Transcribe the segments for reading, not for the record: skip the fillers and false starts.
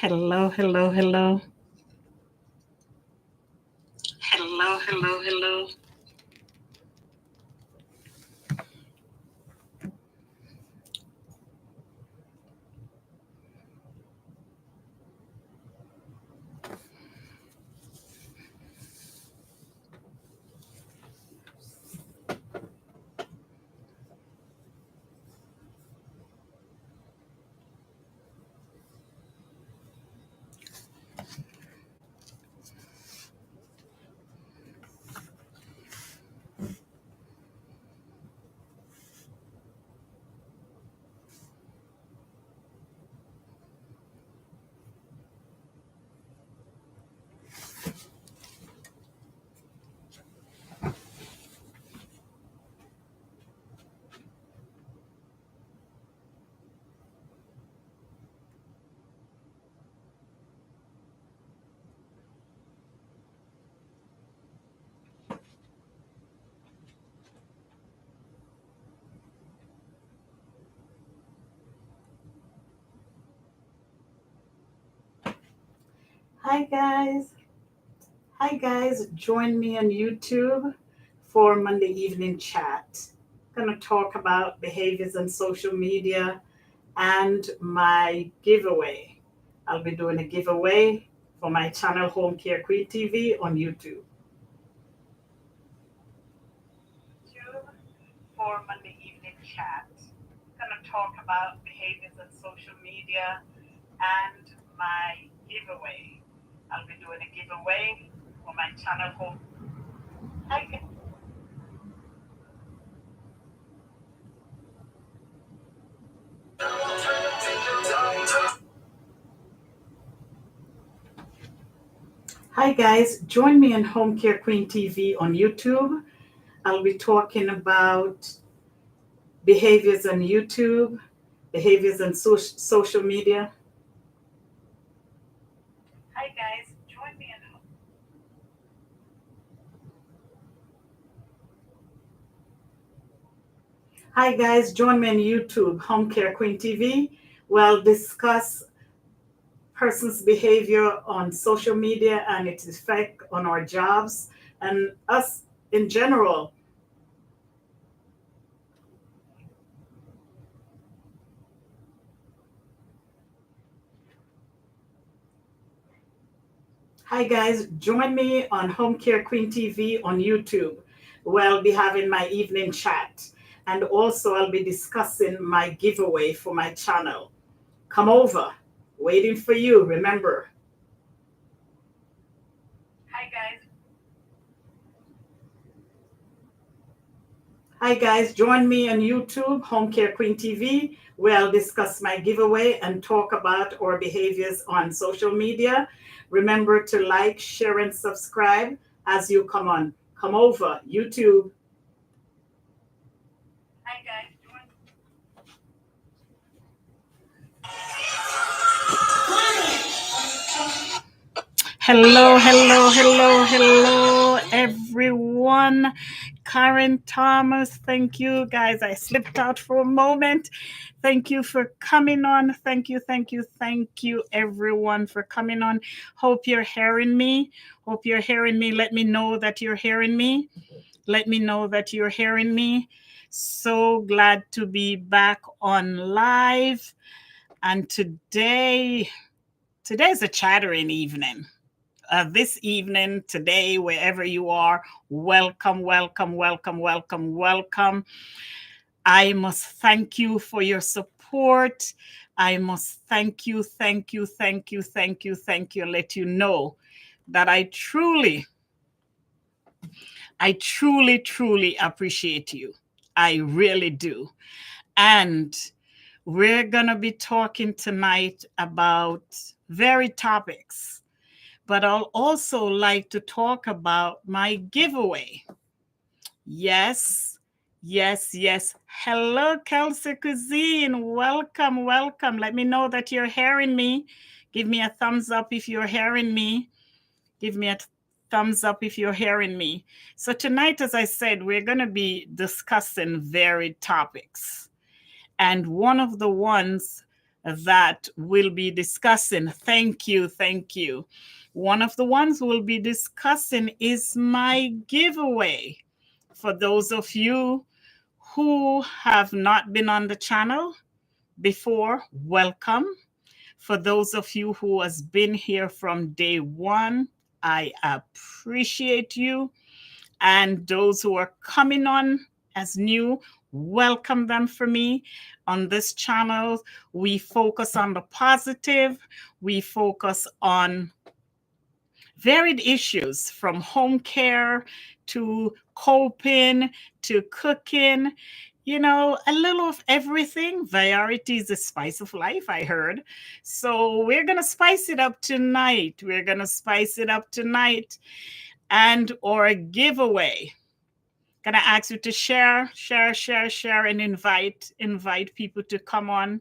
Hello, hello, hello. Hello, hello, hello. Hi, guys. Hi, guys. Join me on YouTube for Monday evening chat. Gonna talk about behaviors on social media and my giveaway. I'll be doing a giveaway for my channel Home Care Queen TV on YouTube. YouTube for Monday evening chat. Gonna talk about behaviors on social media and my giveaway. I'll be doing a giveaway for my channel home. Hi, Hi guys, join me on Home Care Queen TV on YouTube. I'll be talking about behaviors on YouTube, behaviors on social media. Hi guys, join me on Hi guys, join me on YouTube, Home Care Queen TV. We'll discuss person's behavior on social media and its effect on our jobs and us in general. Hi guys, join me on Home Care Queen TV on YouTube, where I'll be having my evening chat. And also I'll be discussing my giveaway for my channel. Come over, waiting for you, remember. Hi guys. Hi guys, join me on YouTube, Home Care Queen TV, where I'll discuss my giveaway and talk about our behaviors on social media. Remember to like, share, and subscribe as you come on. Come over, YouTube. Hi guys, join. Hello, hello, hello, hello, everyone. Karen Thomas, thank you, guys. I slipped out for a moment. Thank you for coming on. Thank you, thank you, thank you, everyone, for coming on. Hope you're hearing me. Hope you're hearing me. Let me know that you're hearing me. Let me know that you're hearing me. So glad to be back on live. And today's a chattering evening. This evening, today, wherever you are, welcome, welcome, welcome, welcome, welcome. I must thank you for your support. I must thank you, thank you, thank you, thank you, thank you, let you know that I truly appreciate you. I really do. And we're going to be talking tonight about varied topics, but I'll also like to talk about my giveaway. Yes, yes, yes. Hello, Kelsey Cuisine. Welcome, welcome. Let me know that you're hearing me. Give me a thumbs up if you're hearing me. Give me a thumbs up if you're hearing me. So, tonight, as I said, we're going to be discussing varied topics. And one of the ones that we'll be discussing. Thank you. Thank you. One of the ones we'll be discussing is my giveaway. For those of you who have not been on the channel before, welcome. For those of you who has been here from day one, I appreciate you. And those who are coming on as new, welcome them for me. On this channel, we focus on the positive. We focus on varied issues from home care to coping to cooking, you know, a little of everything. Variety is the spice of life, I heard. So we're going to spice it up tonight. We're going to spice it up tonight. And or a giveaway. Gonna ask you to share, and invite people to come on.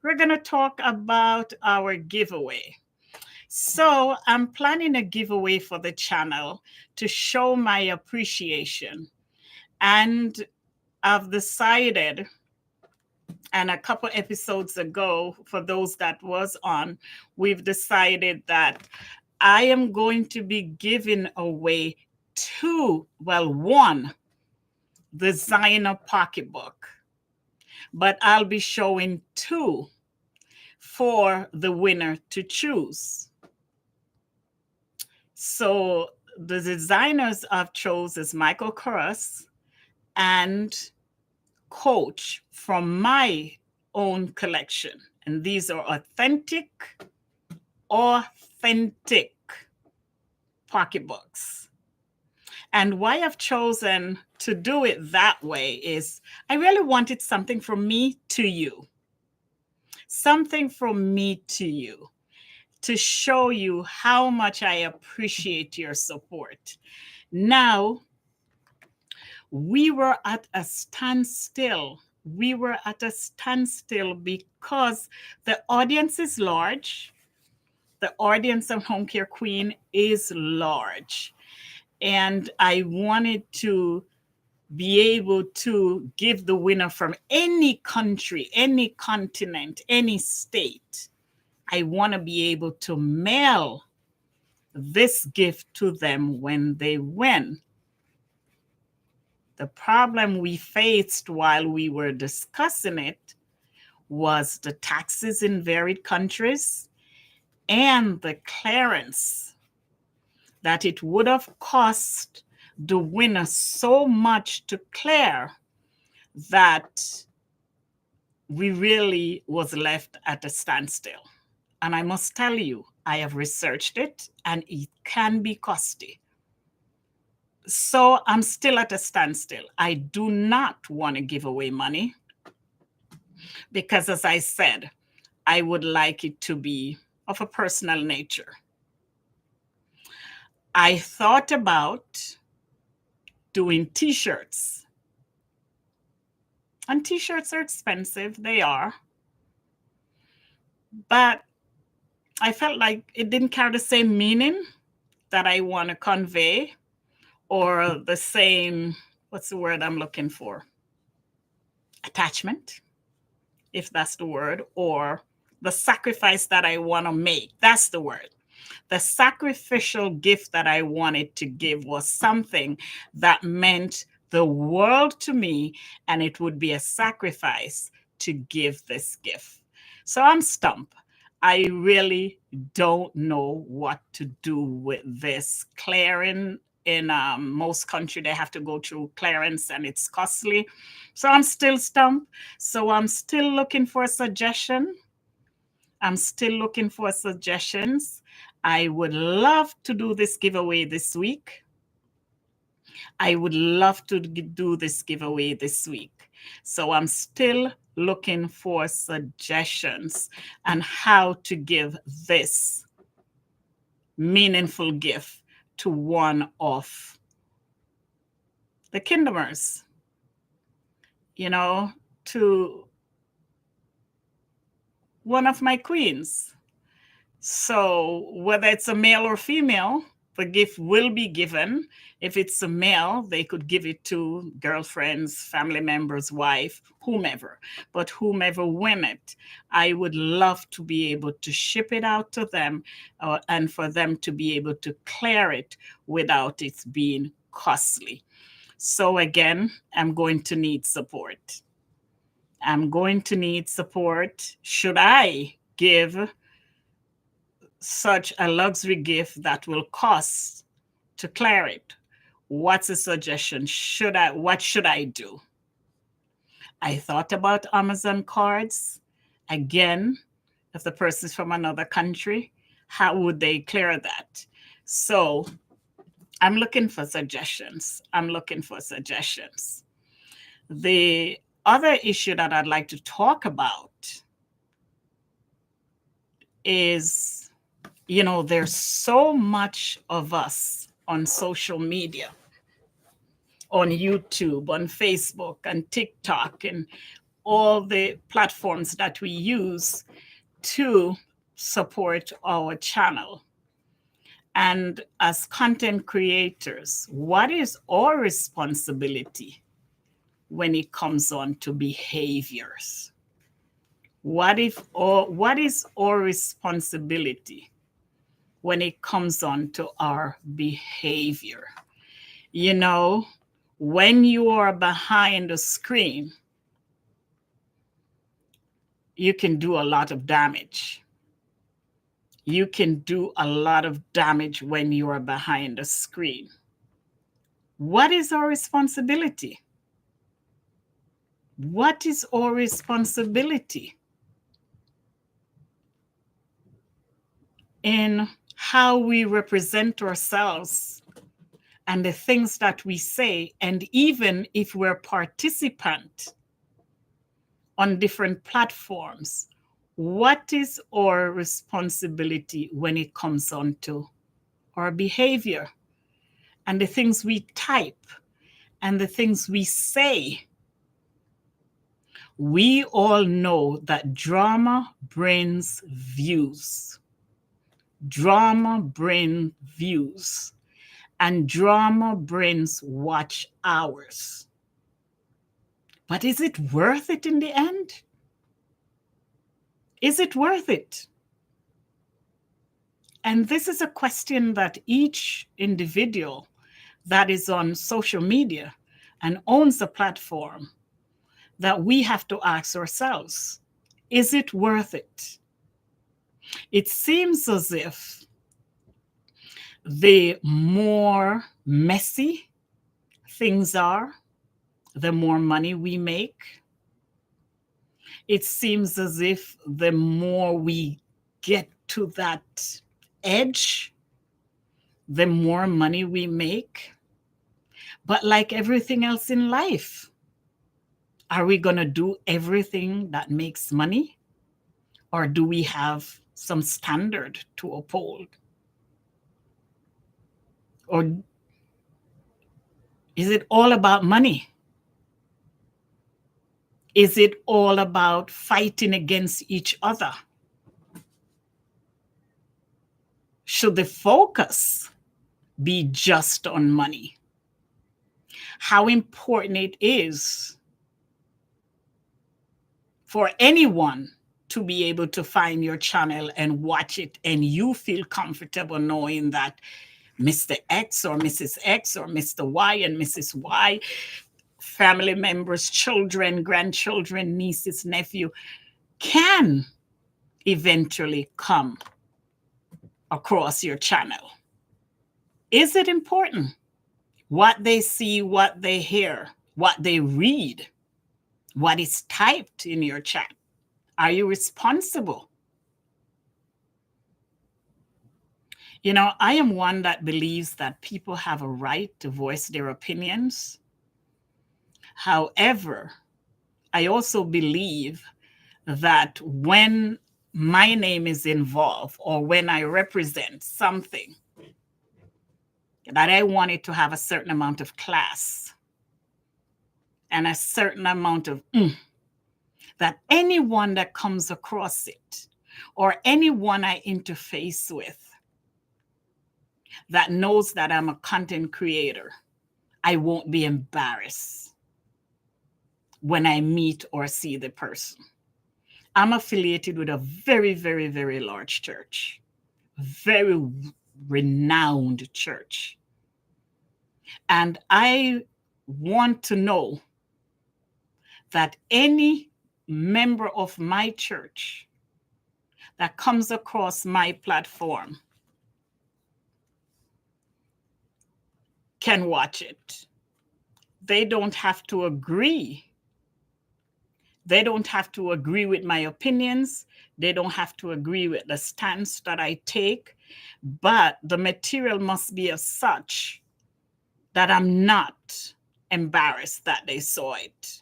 We're gonna talk about our giveaway. So I'm planning a giveaway for the channel to show my appreciation. And I've decided, and a couple episodes ago, for those that was on, we've decided that I am going to be giving away one designer pocketbook, but I'll be showing two for the winner to choose. So the designers I've chosen is Michael Kors and Coach from my own collection. And these are authentic pocketbooks. And why I've chosen to do it that way is I really wanted something from me to you. Something from me to you to show you how much I appreciate your support. Now, we were at a standstill. We were at a standstill because the audience is large. The audience of Home Care Queen is large. And I wanted to be able to give the winner from any country, any continent, any state. I want to be able to mail this gift to them when they win. The problem we faced while we were discussing it was the taxes in varied countries and the clearance that it would have cost the winner so much to clear that we really was left at a standstill. And I must tell you, I have researched it and it can be costly. So I'm still at a standstill. I do not want to give away money because, as I said, I would like it to be of a personal nature. I thought about doing t-shirts. And t-shirts are expensive, they are. But I felt like it didn't carry the same meaning that I want to convey, or the same, what's the word I'm looking for? Attachment, if that's the word, or the sacrifice that I want to make. That's the word. The sacrificial gift that I wanted to give was something that meant the world to me, and it would be a sacrifice to give this gift. So I'm stumped. I really don't know what to do with this. Clearing in most countries, they have to go through clearance and it's costly. So I'm still stumped. So I'm still looking for a suggestion. I'm still looking for suggestions. I would love to do this giveaway this week. I would love to do this giveaway this week. So I'm still looking for suggestions on how to give this meaningful gift to one of the Kindermers, you know, to one of my queens. So whether it's a male or female, The gift will be given. If it's a male, they could give it to girlfriends, family members, wife, whomever. But whomever win it, I would love to be able to ship it out to them, and for them to be able to clear it without it being costly. So again, I'm going to need support. I'm going to need support. Should I give such a luxury gift that will cost to clear it? What's a suggestion? What should I do? I thought about Amazon cards. Again, if the person is from another country, how would they clear that? So I'm looking for suggestions. The other issue that I'd like to talk about is, there's so much of us on social media, on YouTube, on Facebook, and TikTok, and all the platforms that we use to support our channel. And as content creators, what is our responsibility when it comes on to behaviors? What is our responsibility when it comes on to our behavior? When you are behind a screen, you can do a lot of damage. You can do a lot of damage when you are behind a screen. What is our responsibility? What is our responsibility in how we represent ourselves and the things that we say, and even if we're participant on different platforms, what is our responsibility when it comes on to our behavior and the things we type and the things we say? We all know that drama brings views. Drama brings views. And drama brings watch hours. But is it worth it in the end? Is it worth it? And this is a question that each individual that is on social media and owns a platform, that we have to ask ourselves, is it worth it? It seems as if the more messy things are, the more money we make. It seems as if the more we get to that edge, the more money we make. But like everything else in life, are we going to do everything that makes money? Or do we have some standard to uphold? Or is it all about money? Is it all about fighting against each other? Should the focus be just on money? How important it is for anyone to be able to find your channel and watch it, and you feel comfortable knowing that Mr. X or Mrs. X or Mr. Y and Mrs. Y, family members, children, grandchildren, nieces, nephew, can eventually come across your channel. Is it important? What they see, what they hear, what they read, what is typed in your chat. Are you responsible? I am one that believes that people have a right to voice their opinions. However, I also believe that when my name is involved or when I represent something, that I want it to have a certain amount of class and a certain amount of that anyone that comes across it or anyone I interface with that knows that I'm a content creator, I won't be embarrassed when I meet or see the person. I'm affiliated with a very, very, very large church, very renowned church. And I want to know that any member of my church that comes across my platform can watch it. They don't have to agree. They don't have to agree with my opinions. They don't have to agree with the stance that I take. But the material must be as such that I'm not embarrassed that they saw it.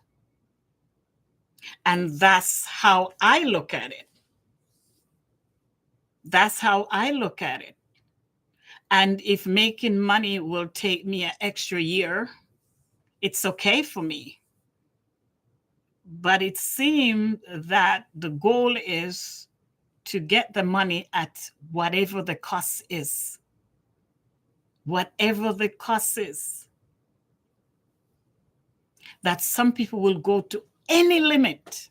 And that's how I look at it. That's how I look at it. And if making money will take me an extra year, it's okay for me. But it seems that the goal is to get the money at whatever the cost is. Whatever the cost is. That some people will go to any limit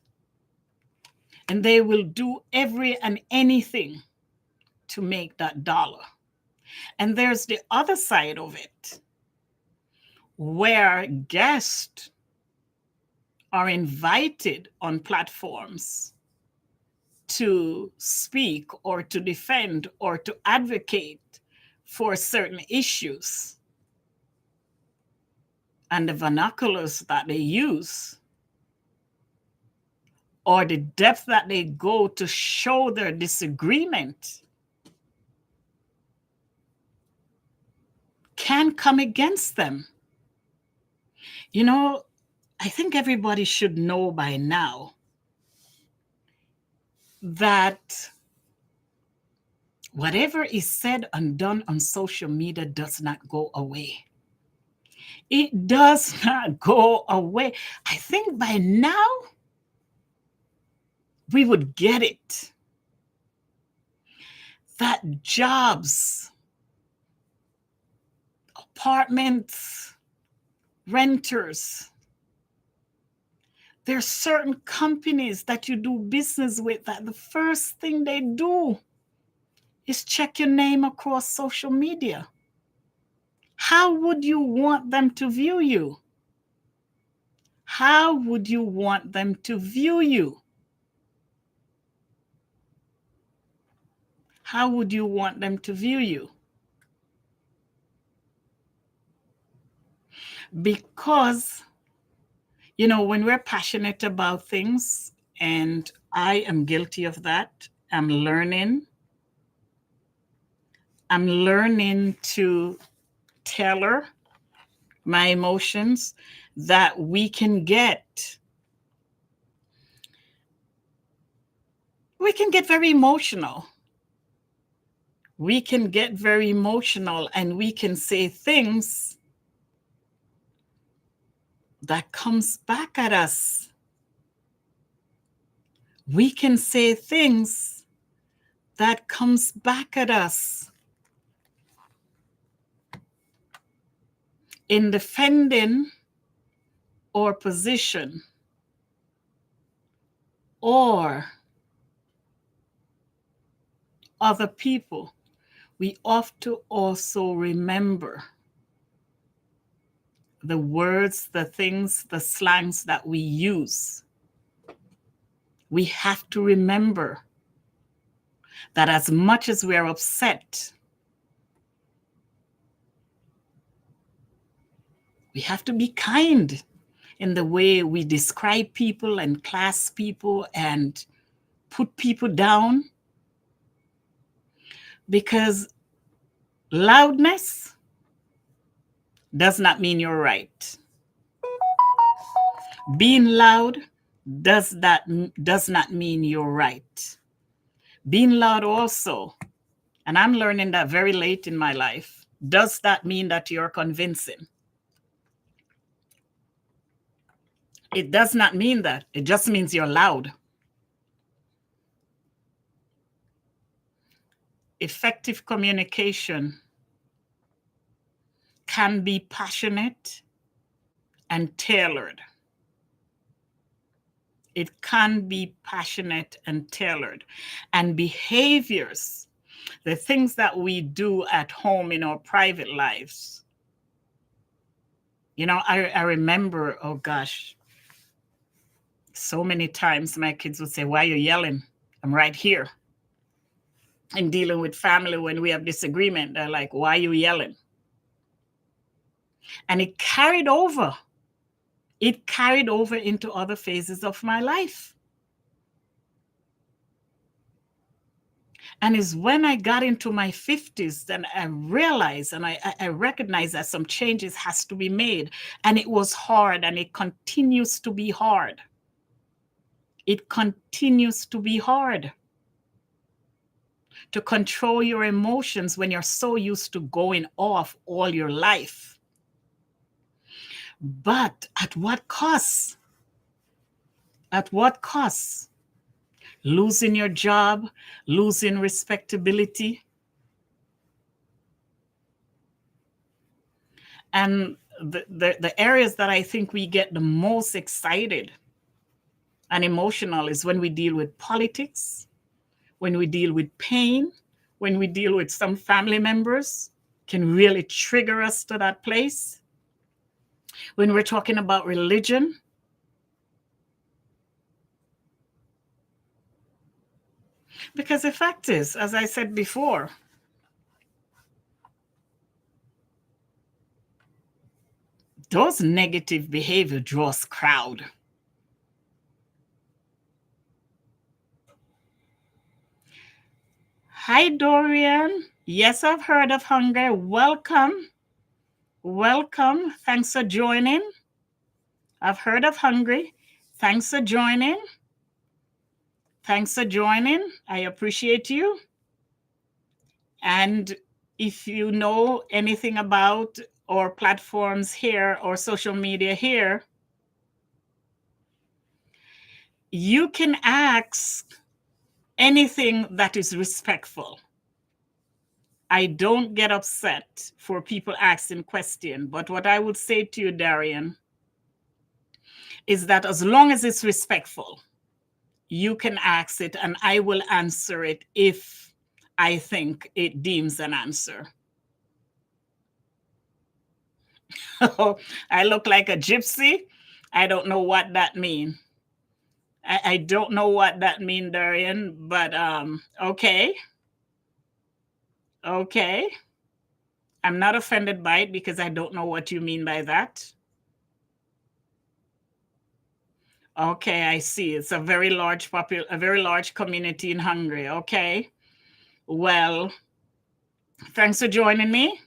and they will do every and anything to make that dollar. And there's the other side of it, where guests are invited on platforms to speak or to defend or to advocate for certain issues. And the vernaculars that they use, or the depth that they go to show their disagreement, can come against them. You know, I think everybody should know by now that whatever is said and done on social media does not go away. It does not go away. I think by now we would get it. That jobs, apartments, renters, there's certain companies that you do business with that the first thing they do is check your name across social media. How would you want them to view you? How would you want them to view you? How would you want them to view you? Because, you know, when we're passionate about things, and I am guilty of that, I'm learning to tailor my emotions, that we can get very emotional. We can get very emotional and we can say things that comes back at us. We can say things that comes back at us. In defending our position or other people, we have to also remember the words, the things, the slangs that we use. We have to remember that as much as we are upset, we have to be kind in the way we describe people and class people and put people down. Because loudness does not mean you're right. Being loud does not mean you're right. Being loud also, and I'm learning that very late in my life, does that mean that you're convincing? It does not mean that. It just means you're loud. Effective communication can be passionate and tailored. It can be passionate and tailored. And behaviors, the things that we do at home in our private lives. You know, I remember, oh gosh, so many times my kids would say, "Why are you yelling? I'm right here." And dealing with family when we have disagreement, they're like, "Why are you yelling?" And it carried over. It carried over into other phases of my life. And it's when I got into my 50s that I realized and I recognized that some changes has to be made. And it was hard, and it continues to be hard. It continues to be hard to control your emotions when you're so used to going off all your life. But at what cost? At what cost? Losing your job, losing respectability. And the areas that I think we get the most excited and emotional is when we deal with politics, when we deal with pain, when we deal with some family members, can really trigger us to that place. When we're talking about religion, because the fact is, as I said before, those negative behavior draws crowd. Hi, Dorian. Yes, I've heard of hunger. Welcome. Welcome. Thanks for joining. I've heard of hungry. Thanks for joining. Thanks for joining. I appreciate you. And if you know anything about our platforms here or social media here, you can ask anything that is respectful. I don't get upset for people asking questions, but what I would say to you, Darian, is that as long as it's respectful, you can ask it and I will answer it if I think it deems an answer. I look like a gypsy. I don't know what that means. I don't know what that means, Darian, but okay. Okay. I'm not offended by it because I don't know what you mean by that. Okay, I see. It's a very large community in Hungary. Okay. Well, thanks for joining me.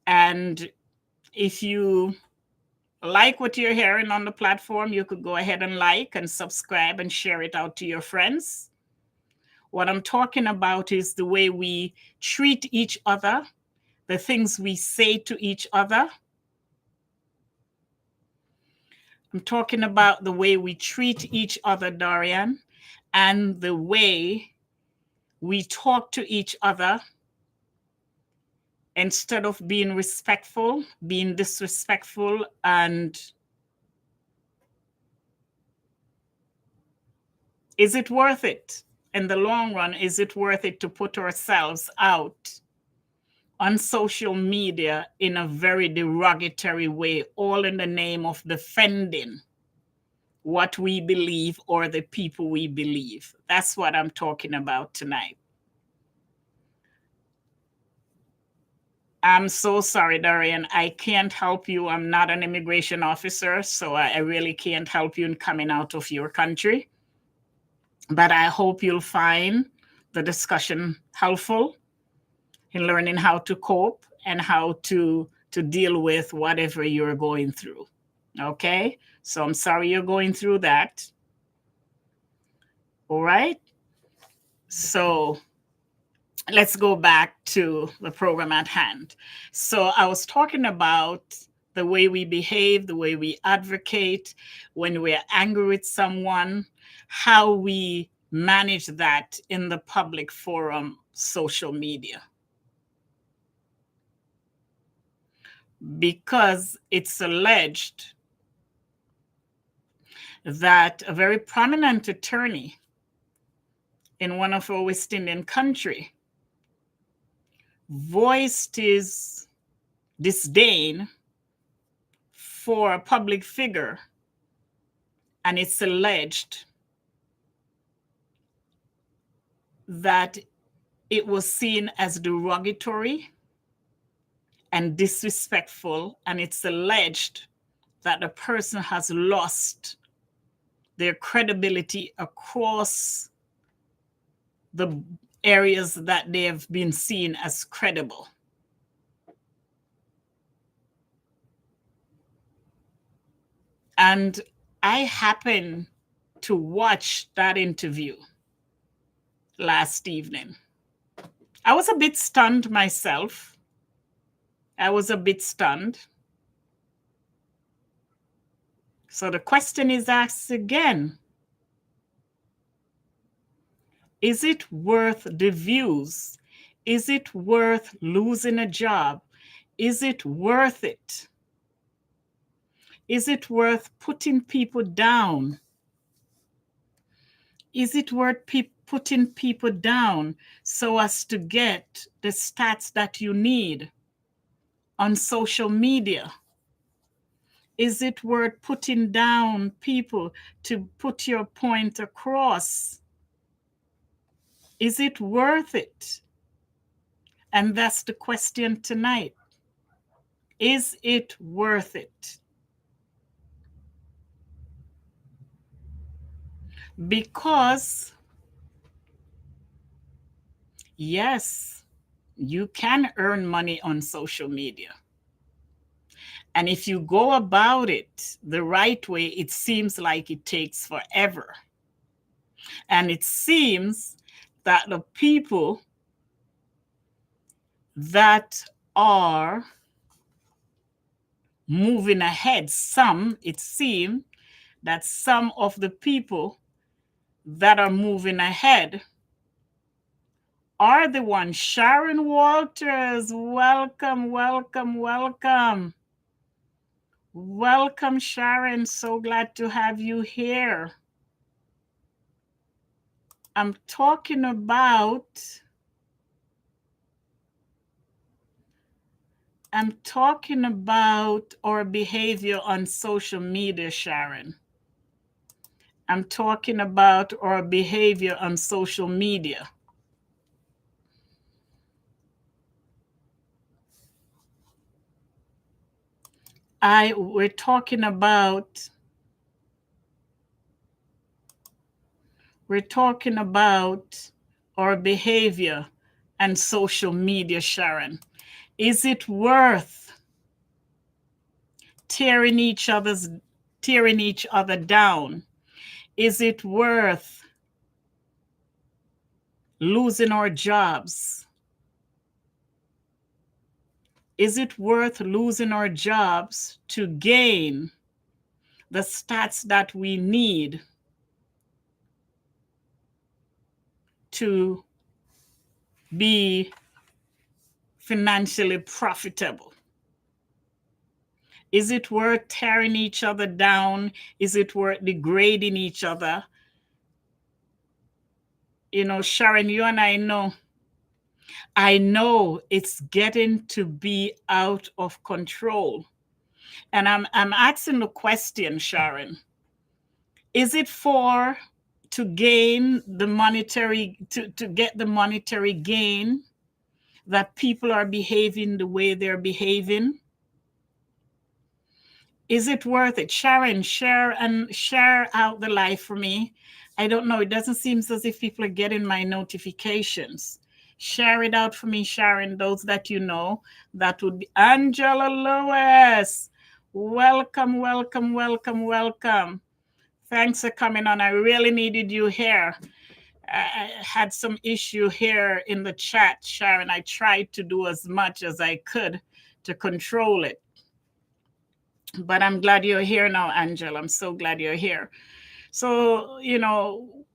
And if you like what you're hearing on the platform, you could go ahead and like and subscribe and share it out to your friends. What I'm talking about is the way we treat each other, the things we say to each other. I'm talking about the way we treat each other, Dorian, and the way we talk to each other instead of being respectful, being disrespectful. And is it worth it? In the long run, is it worth it to put ourselves out on social media in a very derogatory way, all in the name of defending what we believe or the people we believe? That's what I'm talking about tonight. I'm so sorry, Dorian. I can't help you. I'm not an immigration officer, so I really can't help you in coming out of your country. But I hope you'll find the discussion helpful in learning how to cope and how to deal with whatever you're going through. Okay? So I'm sorry you're going through that. All right? So let's go back to the program at hand. So I was talking about the way we behave, the way we advocate when we're angry with someone, how we manage that in the public forum, social media. because it's alleged that a very prominent attorney in one of our West Indian country voiced his disdain for a public figure, and it's alleged that it was seen as derogatory and disrespectful, and it's alleged that the person has lost their credibility across the areas that they have been seen as credible. And I happened to watch that interview last evening. I was a bit stunned myself. I was a bit stunned. So the question is asked again. Is it worth the views? Is it worth losing a job? Is it worth it? Is it worth putting people down? Is it worth putting people down so as to get the stats that you need on social media? Is it worth putting down people to put your point across? Is it worth it? And that's the question tonight. Is it worth it? Because, yes, you can earn money on social media. And if you go about it the right way, it seems like it takes forever. And it seems that the people that are moving ahead, it seems that some of the people that are moving ahead are the ones. Sharon Walters, welcome, welcome, welcome. Welcome, Sharon. So glad to have you here. I'm talking about our behavior on social media, Sharon. I'm talking about our behavior on social media. We're talking about our behavior and social media, Sharon. Is it worth tearing each other down? Is it worth losing our jobs? Is it worth losing our jobs to gain the stats that we need to be financially profitable? Is it worth tearing each other down? Is it worth degrading each other? You know, Sharon, you and I know it's getting to be out of control. And I'm asking the question, Sharon, is it to gain the monetary, to get the monetary gain that people are behaving the way they're behaving? Is it worth it? Sharon, share out the live for me. I don't know. It doesn't seem as if people are getting my notifications. Share it out for me, Sharon. Those that you know, that would be Angela Lewis. Welcome, welcome, welcome, welcome. Thanks for coming on. I really needed you here. I had some issue here in the chat, Sharon. I tried to do as much as I could to control it. But I'm glad you're here now, Angela. I'm so glad you're here. So, you know,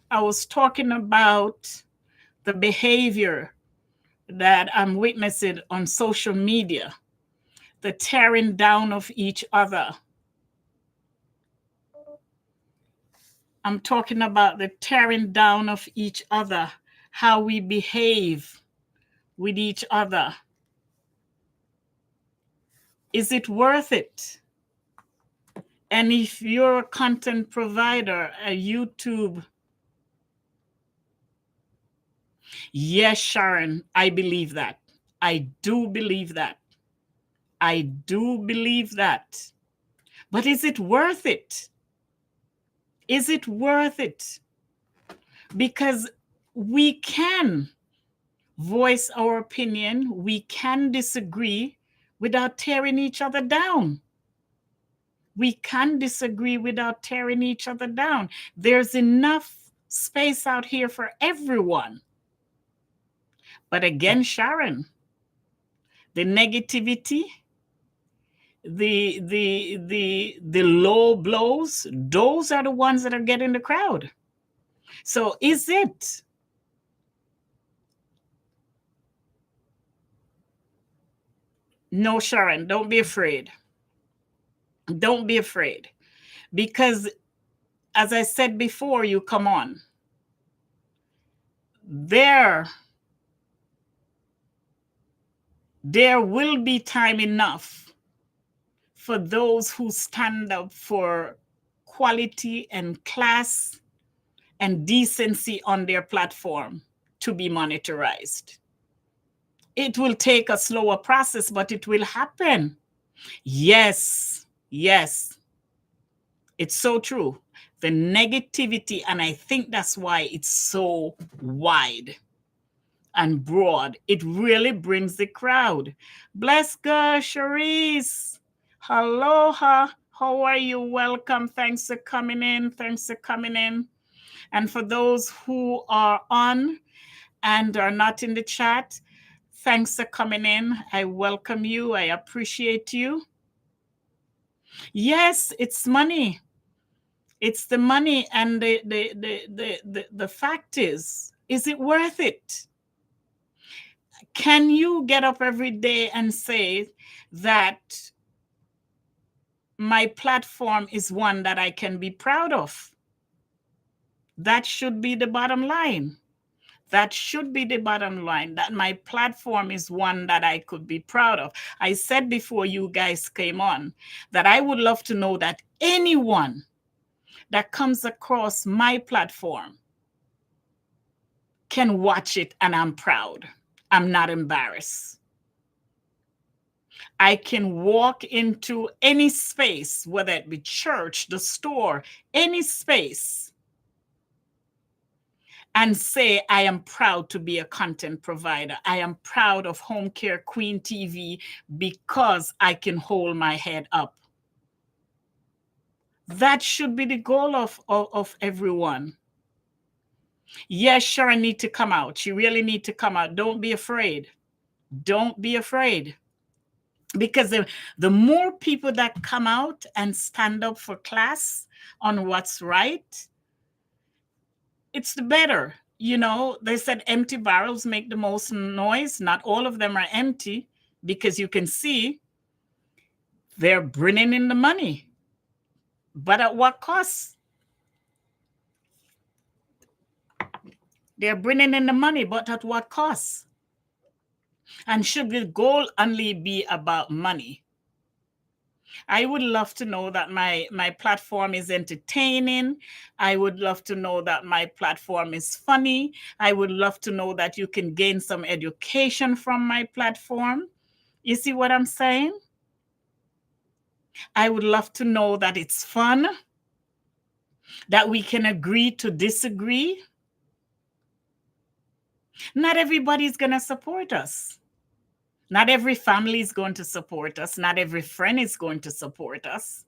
I was talking about the behavior that I'm witnessing on social media. the tearing down of each other. I'm talking about the tearing down of each other, how we behave with each other. Is it worth it? And if you're a content provider, a YouTube, yes, Sharon, I believe that. I do believe that. I do believe that. But is it worth it? Is it worth it? Because we can voice our opinion, we can disagree without tearing each other down. We can disagree without tearing each other down. There's enough space out here for everyone. But again, Sharon, the negativity, the low blows, those are the ones that are getting the crowd. So is it? No, Sharon, don't be afraid. Don't be afraid. Because as I said before, you come on. There will be time enough for those who stand up for quality and class and decency on their platform to be monetized. It will take a slower process, but it will happen. Yes, yes. It's so true. The negativity, and I think that's why it's so wide and broad. It really brings the crowd. Bless God, Cherise. Aloha. How are you? Welcome. Thanks for coming in. Thanks for coming in. And for those who are on and are not in the chat, thanks for coming in. I welcome you. I appreciate you. Yes, it's money. It's the money, and the fact is it worth it? Can you get up every day and say that my platform is one that I can be proud of? That should be the bottom line. That should be the bottom line, that my platform is one that I could be proud of. I said before you guys came on that I would love to know that anyone that comes across my platform can watch it and I'm proud. I'm not embarrassed. I can walk into any space, whether it be church, the store, any space, and say, I am proud to be a content provider. I am proud of Home Care Queen TV because I can hold my head up. That should be the goal of everyone. Yes, Sharon need to come out. She really need to come out. Don't be afraid. Don't be afraid. Because the more people that come out and stand up for class on what's right, it's the better. You know, they said empty barrels make the most noise. Not all of them are empty, because you can see they're bringing in the money. But at what cost? They're bringing in the money, but at what cost? And should the goal only be about money? I would love to know that my platform is entertaining. I would love to know that my platform is funny. I would love to know that you can gain some education from my platform. You see what I'm saying? I would love to know that it's fun, that we can agree to disagree. Not everybody's going to support us. Not every family is going to support us. Not every friend is going to support us.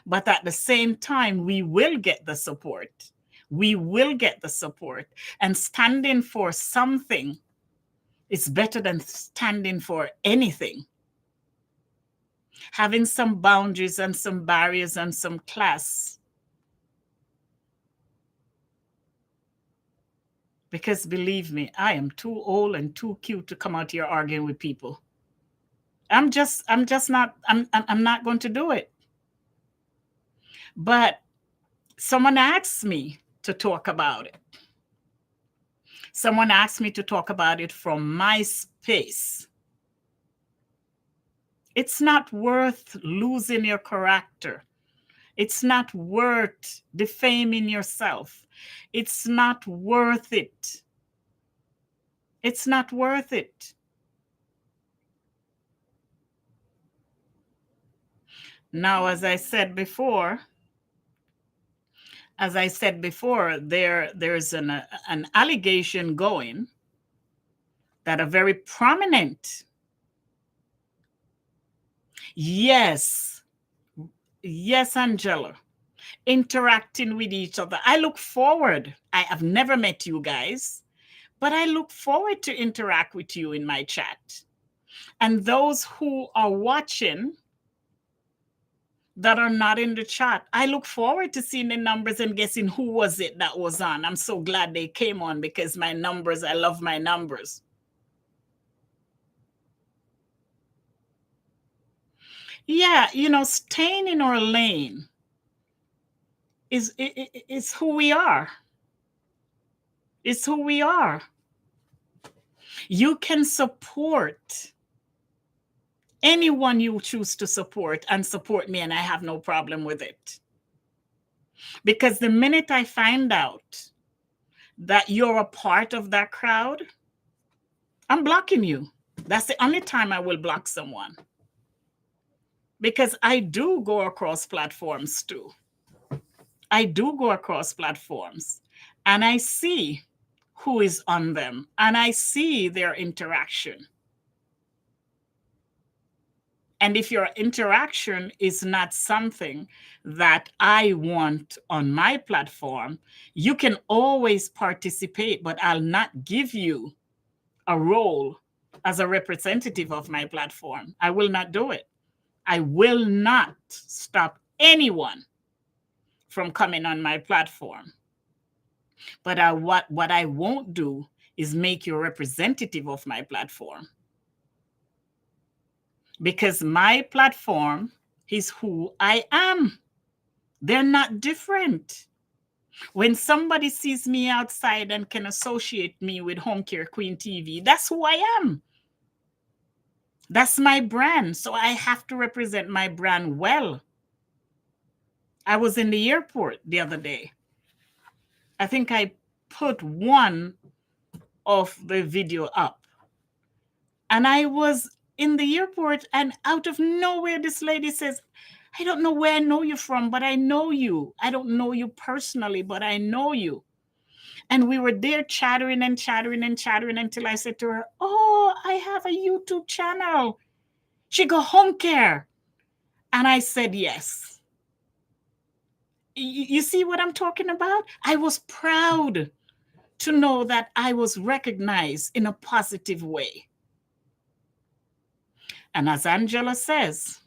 But at the same time, we will get the support. We will get the support. And standing for something is better than standing for anything. Having some boundaries and some barriers and some class. Because believe me, I am too old and too cute to come out here arguing with people. I'm not going to do it. But someone asked me to talk about it. Someone asked me to talk about it from my space. It's not worth losing your character. It's not worth defaming yourself. It's not worth it. It's not worth it. Now, as I said before, there's an allegation going that a very prominent, yes, Angela, interacting with each other. I look forward. I have never met you guys, but I look forward to interact with you in my chat. And those who are watching that are not in the chat, I look forward to seeing the numbers and guessing who was it that was on. I'm so glad they came on, because my numbers, I love my numbers. Yeah, staying in our lane is who we are. It's who we are. You can support anyone you choose to support, and support me, and I have no problem with it. Because the minute I find out that you're a part of that crowd, I'm blocking you. That's the only time I will block someone. Because I do go across platforms too. I do go across platforms, and I see who is on them, and I see their interaction. And if your interaction is not something that I want on my platform, you can always participate, but I'll not give you a role as a representative of my platform. I will not do it. I will not stop anyone from coming on my platform. But what I won't do is make you a representative of my platform. Because my platform is who I am. They're not different. When somebody sees me outside and can associate me with Home Care Queen TV, that's who I am. That's my brand. So I have to represent my brand well. I was in the airport the other day. I think I put one of the video up. And I was in the airport, and out of nowhere, this lady says, I don't know where I know you from, but I know you. I don't know you personally, but I know you. And we were there chattering and chattering and chattering until I said to her, oh, I have a YouTube channel. She go, Home Care. And I said, yes. You see what I'm talking about? I was proud to know that I was recognized in a positive way. And as Angela says,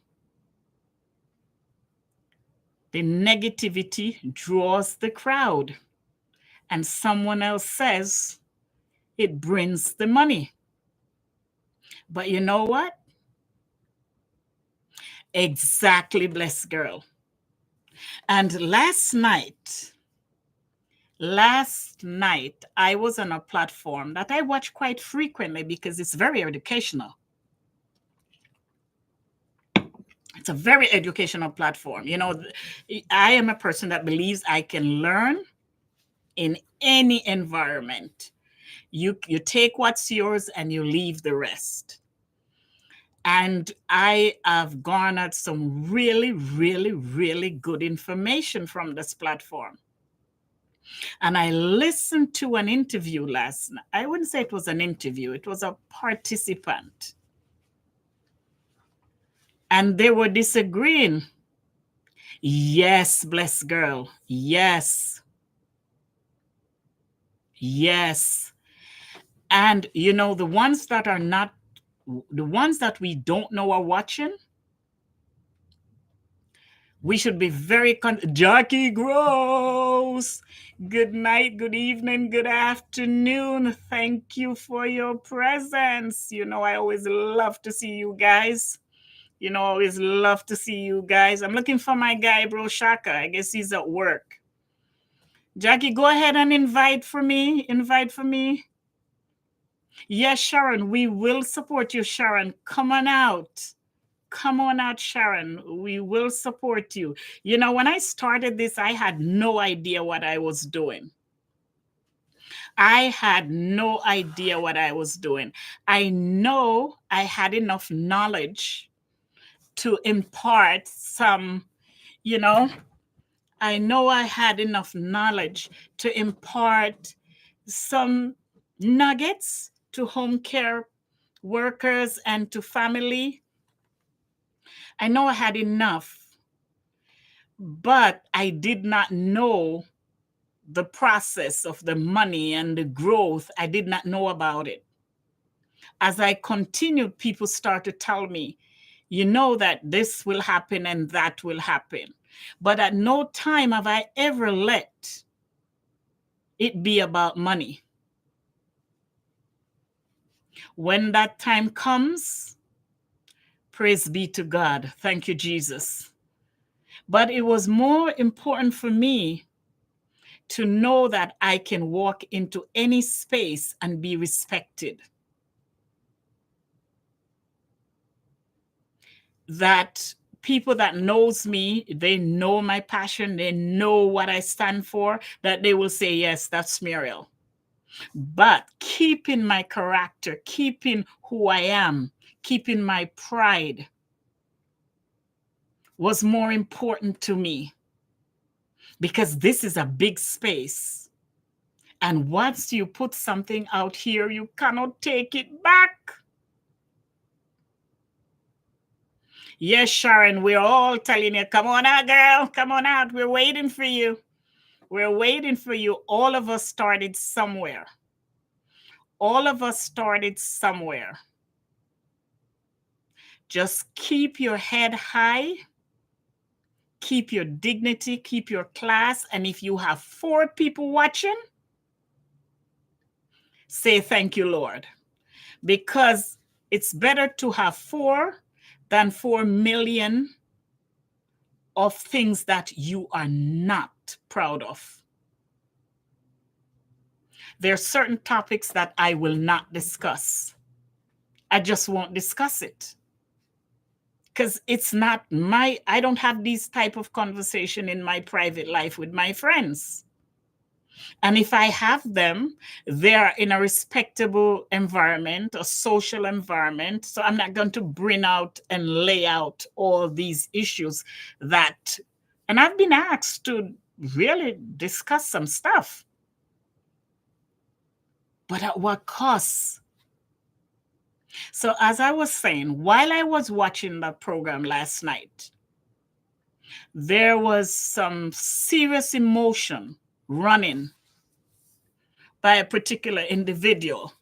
the negativity draws the crowd. And someone else says it brings the money. But you know what? Exactly, blessed girl. And last night, I was on a platform that I watch quite frequently because it's very educational. It's a very educational platform. I am a person that believes I can learn in any environment. You take what's yours and you leave the rest. And I have garnered some really, really, really good information from this platform. And I listened to an interview last night. I wouldn't say it was an interview. It was a participant. And they were disagreeing. Yes, blessed girl. Yes. Yes. And, the ones that are not, the ones that we don't know are watching, We should be very Jackie Gross. Good night, good evening, good afternoon. Thank you for your presence. You know, I always love to see you guys. You know, I always love to see you guys. I'm looking for my guy, Bro Shaka. I guess he's at work. Jackie, go ahead and invite for me. Invite for me. Yes, Sharon, we will support you, Sharon. Come on out. Come on out, Sharon. We will support you. You know, when I started this, I had no idea what I was doing. I had no idea what I was doing. I know I had enough knowledge to impart some, you know, I know I had enough knowledge to impart some nuggets to home care workers and to family. I know I had enough, but I did not know the process of the money and the growth. I did not know about it. As I continued, people start to tell me, you know that this will happen and that will happen. But at no time have I ever let it be about money. When that time comes, praise be to God. Thank you, Jesus. But it was more important for me to know that I can walk into any space and be respected. That people that knows me, they know my passion, they know what I stand for, that they will say, yes, that's Muriel. But keeping my character, keeping who I am, keeping my pride was more important to me, because this is a big space. And once you put something out here, you cannot take it back. Yes, Sharon, we're all telling you, come on out, girl, come on out. We're waiting for you. We're waiting for you. All of us started somewhere. All of us started somewhere. Just keep your head high, keep your dignity, keep your class. And if you have 4 people watching, say thank you, Lord. Because it's better to have 4 than 4 million of things that you are not proud of. There are certain topics that I will not discuss. I just won't discuss it. Because it's not I don't have these type of conversation in my private life with my friends. And if I have them, they're in a respectable environment, a social environment. So I'm not going to bring out and lay out all these issues that, and I've been asked to really discuss some stuff. But at what cost? So as I was saying, while I was watching that program last night, there was some serious emotion running by a particular individual.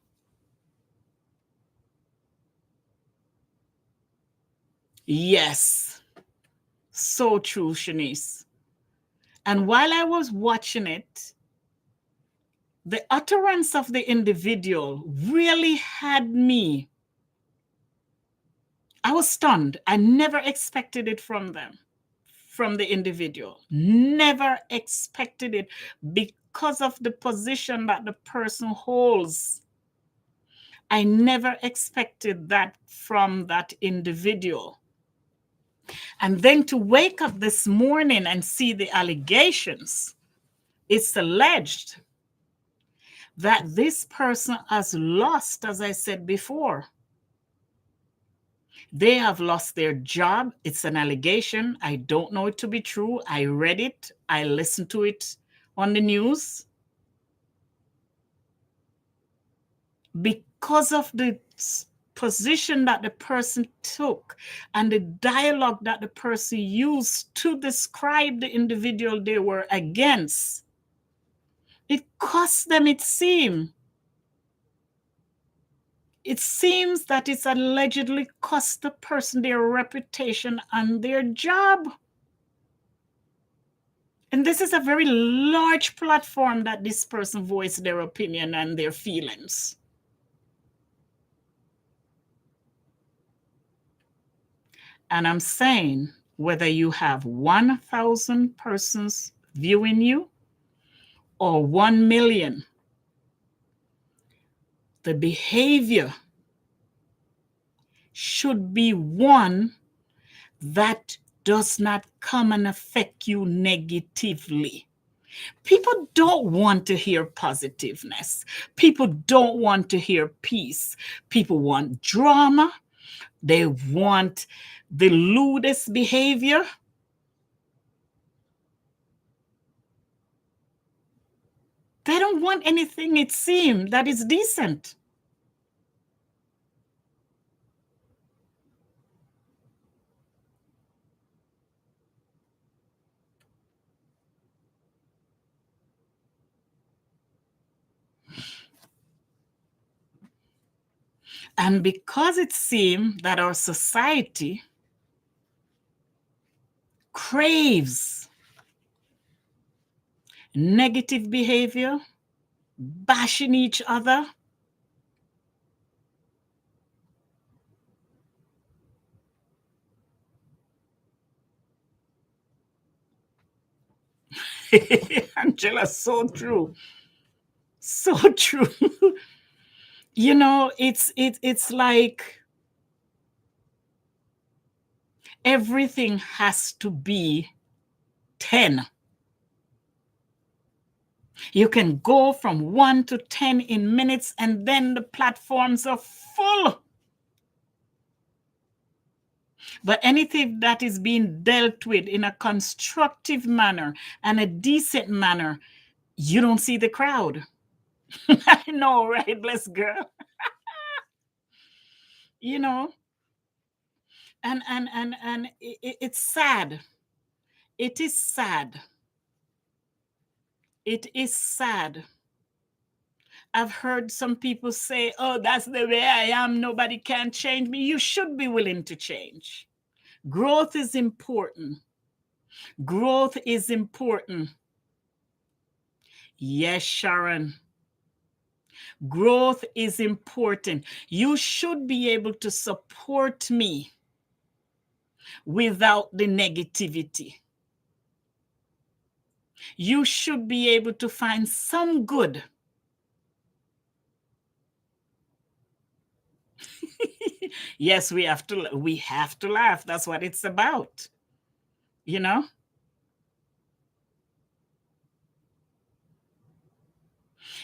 Yes, so true, Shanice. And while I was watching it, the utterance of the individual really had me. I was stunned. I never expected it from them, from the individual. Never expected it because of the position that the person holds. I never expected that from that individual. And then to wake up this morning and see the allegations, it's alleged that this person has lost, as I said before. They have lost their job. It's an allegation. I don't know it to be true. I read it. I listened to it on the news. Because of the position that the person took and the dialogue that the person used to describe the individual they were against, it cost them, it seems. It seems that it's allegedly cost the person their reputation and their job. And this is a very large platform that this person voiced their opinion and their feelings. And I'm saying, whether you have 1,000 persons viewing you or 1 million, the behavior should be one that does not come and affect you negatively. People don't want to hear positiveness. People don't want to hear peace. People want drama. They want the lewdest behavior. They don't want anything, it seems, that is decent. And because it seems that our society craves negative behavior, bashing each other, Angela, so true. So true. You know, it's like everything has to be 10. You can go from 1 to 10 in minutes, and then the platforms are full. But anything that is being dealt with in a constructive manner and a decent manner, you don't see the crowd. I know, right? Bless girl. You know, and it's sad. It is sad. It is sad. I've heard some people say, oh, that's the way I am. Nobody can change me. You should be willing to change. Growth is important. Growth is important. Yes, Sharon. Growth is important. You should be able to support me without the negativity. You should be able to find some good. Yes, we have to laugh. That's what it's about. You know?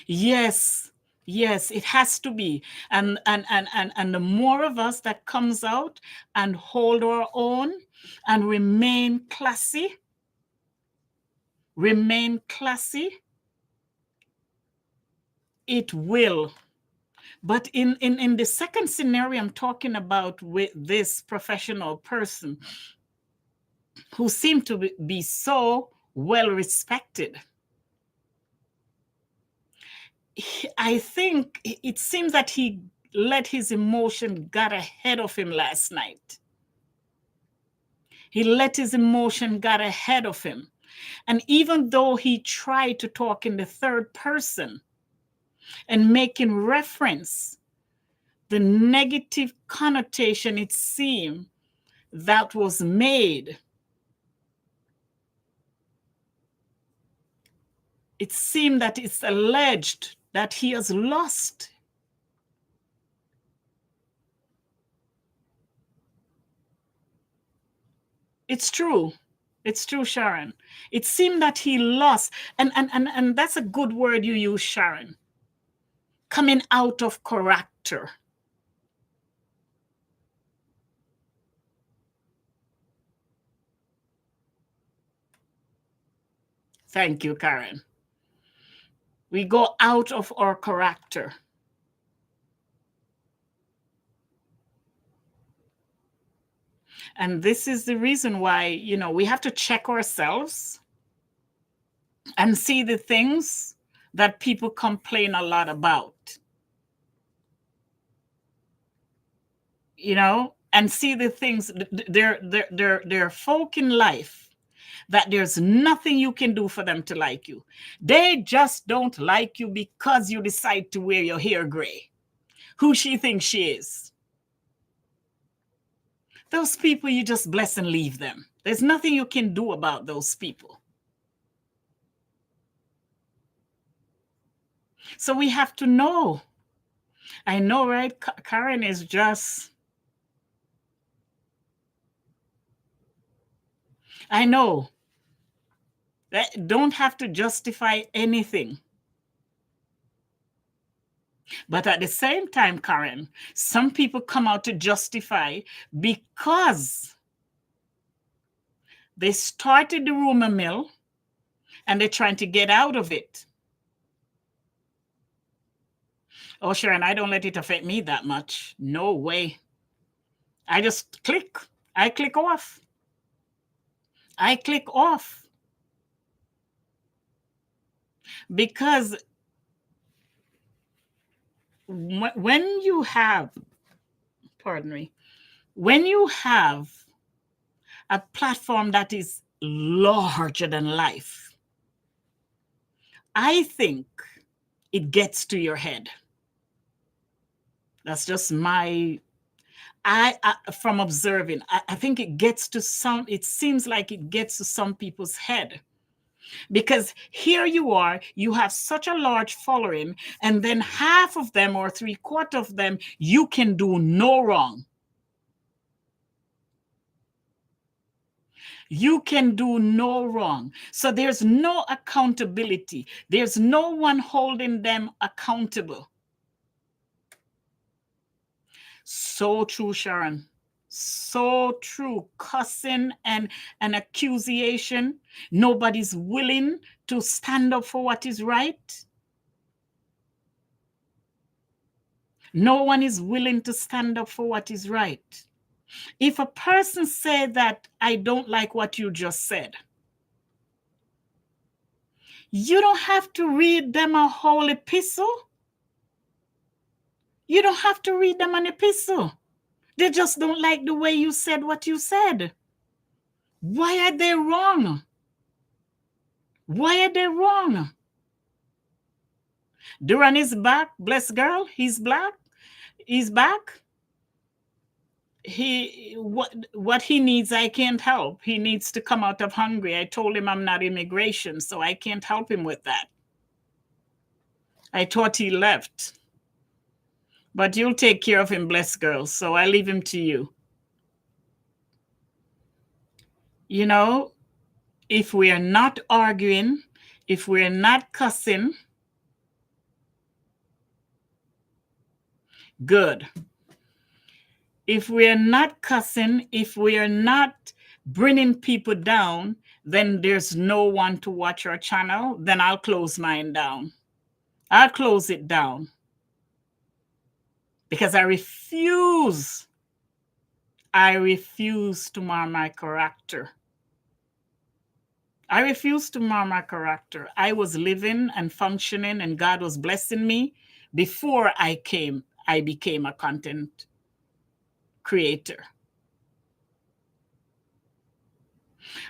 Yes. Yes, it has to be. And the more of us that comes out and hold our own and remain classy, it will. But in the second scenario I'm talking about with this professional person who seemed to be so well respected, I think it seems that he let his emotion get ahead of him last night. He let his emotion get ahead of him. And even though he tried to talk in the third person and making reference the negative connotation it seemed that was made, it seemed that it's alleged that he has lost. It's true. It's true, Sharon. It seemed that he lost. And that's a good word you use, Sharon. Coming out of character. Thank you, Karen. We go out of our character. And this is the reason why, you know, we have to check ourselves and see the things that people complain a lot about. You know, and see the things. There are folk in life that there's nothing you can do for them to like you. They just don't like you because you decide to wear your hair gray. Who she thinks she is. Those people, you just bless and leave them. There's nothing you can do about those people. So we have to know. I know, right? Karen is just... I know. That don't have to justify anything. But at the same time, Karen, some people come out to justify because they started the rumor mill and they're trying to get out of it. Oh, Sharon, I don't let it affect me that much. No way. I just click. I click off. I click off. Because when you have, pardon me, when you have a platform that is larger than life, I think it gets to your head. That's just my, from observing, I think it gets to some, it seems like it gets to some people's head. Because here you are, you have such a large following, and then half of them or 3/4 of them, you can do no wrong. You can do no wrong. So there's no accountability. There's no one holding them accountable. So true, Sharon. So true. Cussing and an accusation. Nobody's willing to stand up for what is right. No one is willing to stand up for what is right. If a person said that, I don't like what you just said, you don't have to read them a whole epistle. You don't have to read them an epistle. They just don't like the way you said what you said. Why are they wrong? Why are they wrong? Duran is back. Bless girl. He's black. He's back. What he needs, I can't help. He needs to come out of Hungary. I told him I'm not immigration, so I can't help him with that. I thought he left. But you'll take care of him, bless girl. So I leave him to you. You know, if we are not arguing, if we're not cussing, good. If we're not cussing, if we are not bringing people down, then there's no one to watch our channel. Then I'll close mine down. I'll close it down. Because I refuse to mar my character. I refuse to mar my character. I was living and functioning and God was blessing me before I became a content creator.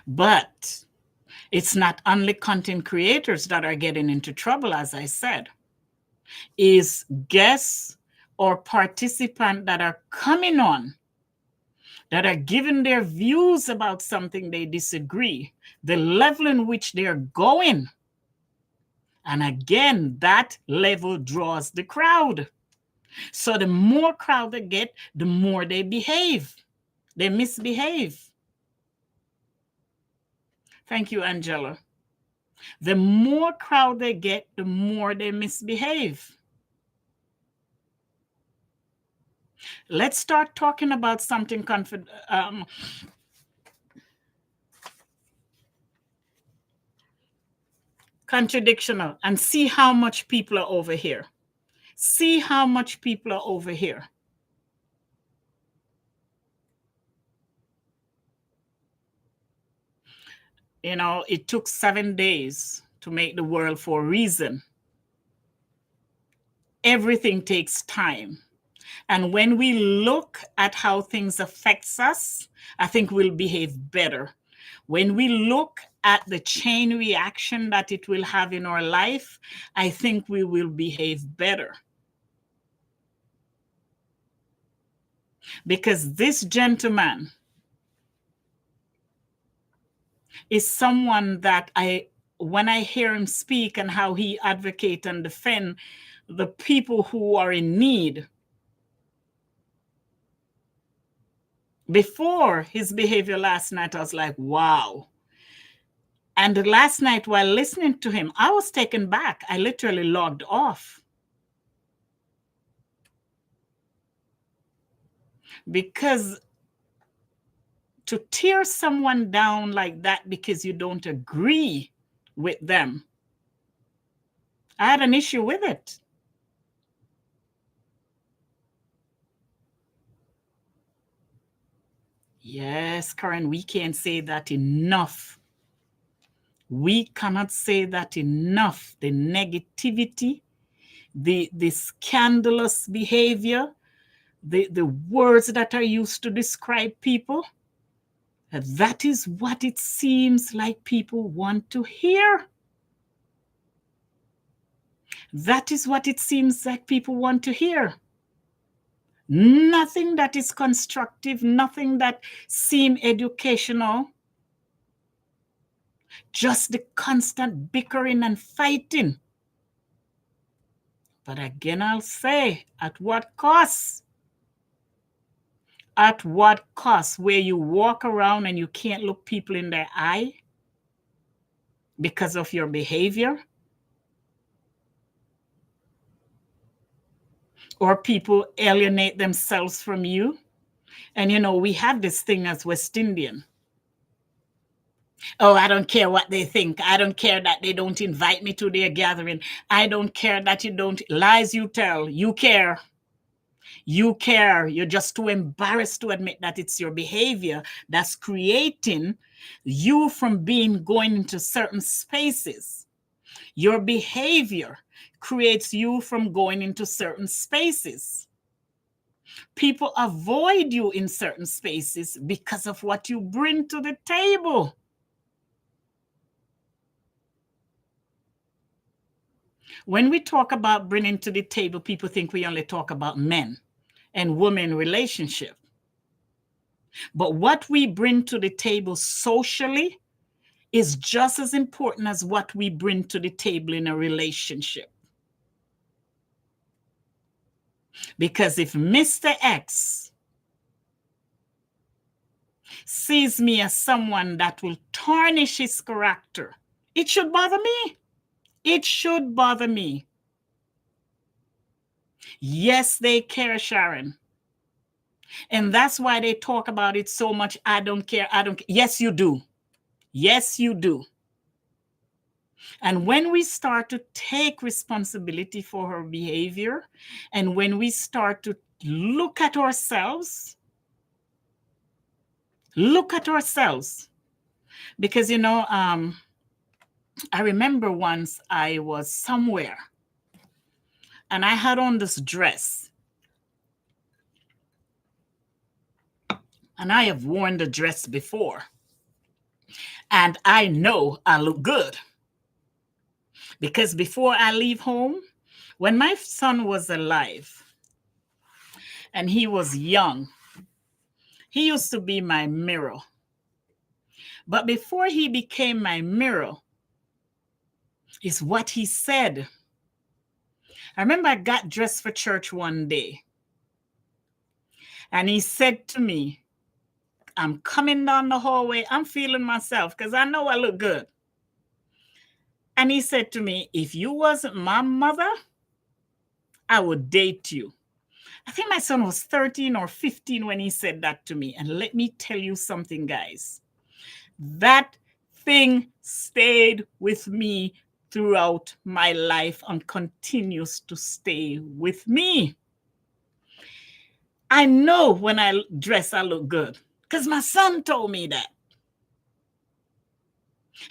But it's not only content creators that are getting into trouble, as I said. Is guests or participants that are coming on, that are giving their views about something they disagree, the level in which they're going. And again, that level draws the crowd. So the more crowd they get, the more they behave. They misbehave. Thank you, Angela. The more crowd they get, the more they misbehave. Let's start talking about something contradictional and see how much people are over here. See how much people are over here. You know, it took 7 days to make the world for a reason. Everything takes time. And when we look at how things affects us, I think we'll behave better. When we look at the chain reaction that it will have in our life, I think we will behave better. Because this gentleman is someone that when I hear him speak and how he advocate and defend the people who are in need, before his behavior last night, I was like, wow. And last night, while listening to him, I was taken back. I literally logged off. Because to tear someone down like that because you don't agree with them, I had an issue with it. Yes, Karen, we can't say that enough. We cannot say that enough. The negativity, the scandalous behavior, the words that are used to describe people, that is what it seems like people want to hear. That is what it seems like people want to hear. Nothing that is constructive, nothing that seems educational. Just the constant bickering and fighting. But again, I'll say, at what cost? At what cost? Where you walk around and you can't look people in their eye because of your behavior? Or people alienate themselves from you? And we have this thing as West Indian. Oh, I don't care what they think. I don't care that they don't invite me to their gathering. I don't care that you don't. Lies you tell. You care. You care. You're just too embarrassed to admit that it's your behavior that's creating you from going into certain spaces. Your behavior creates you from going into certain spaces. People avoid you in certain spaces because of what you bring to the table. When we talk about bringing to the table, people think we only talk about men and women relationship. But what we bring to the table socially is just as important as what we bring to the table in a relationship. Because if Mr. X sees me as someone that will tarnish his character, it should bother me. It should bother me. Yes, they care, Sharon. And that's why they talk about it so much. I don't care. I don't care. Yes, you do. Yes, you do. And when we start to take responsibility for her behavior, and when we start to look at ourselves, because, I remember once I was somewhere and I had on this dress. And I have worn the dress before. And I know I look good. Because before I leave home, when my son was alive and he was young, he used to be my mirror. But before he became my mirror, is what he said. I remember I got dressed for church one day. And he said to me, I'm coming down the hallway. I'm feeling myself because I know I look good. And he said to me, if you wasn't my mother, I would date you. I think my son was 13 or 15 when he said that to me. And let me tell you something, guys. That thing stayed with me throughout my life and continues to stay with me. I know when I dress, I look good because my son told me that.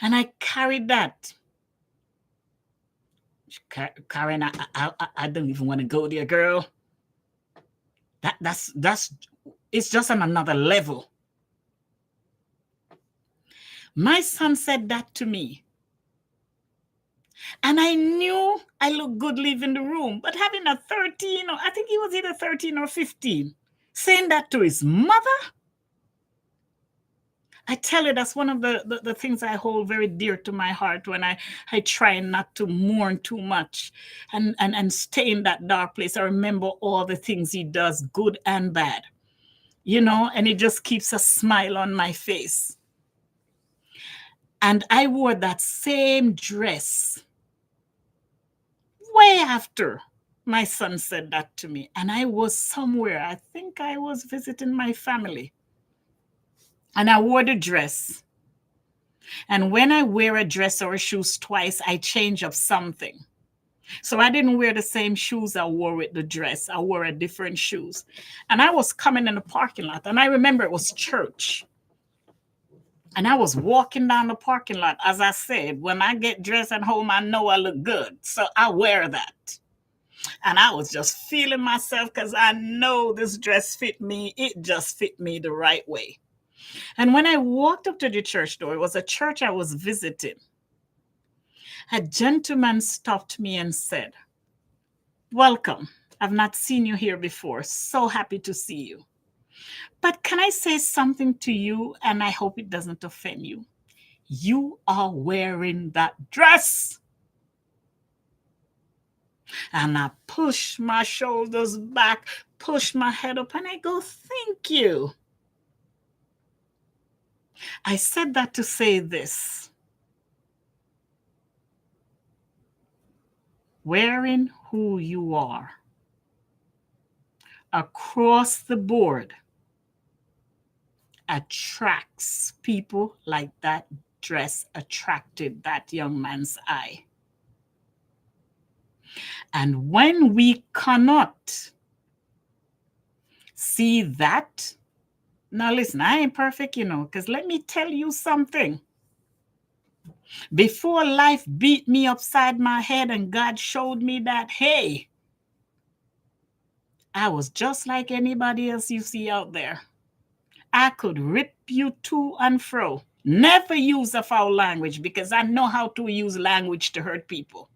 And I carried that. Karen, I don't even want to go there, girl. That's it's just on another level. My son said that to me. And I knew I looked good leaving the room. But having a 13, or I think he was either 13 or 15, saying that to his mother, I tell you, that's one of the things I hold very dear to my heart when I try not to mourn too much and stay in that dark place. I remember all the things he does, good and bad, and it just keeps a smile on my face. And I wore that same dress way after my son said that to me. And I was somewhere, I think I was visiting my family. And I wore the dress. And when I wear a dress or shoes twice, I change up something. So I didn't wear the same shoes I wore with the dress. I wore a different shoes. And I was coming in the parking lot. And I remember it was church. And I was walking down the parking lot. As I said, when I get dressed at home, I know I look good. So I wear that. And I was just feeling myself because I know this dress fit me. It just fit me the right way. And when I walked up to the church door, it was a church I was visiting. A gentleman stopped me and said, "Welcome. I've not seen you here before. So happy to see you. But can I say something to you? And I hope it doesn't offend you. You are wearing that dress." And I push my shoulders back, push my head up, and I go, "Thank you." I said that to say this. Wearing who you are across the board attracts people like that dress attracted that young man's eye. And when we cannot see that, now listen, I ain't perfect, because let me tell you something. Before life beat me upside my head and God showed me that, hey, I was just like anybody else you see out there. I could rip you to and fro. Never use a foul language because I know how to use language to hurt people.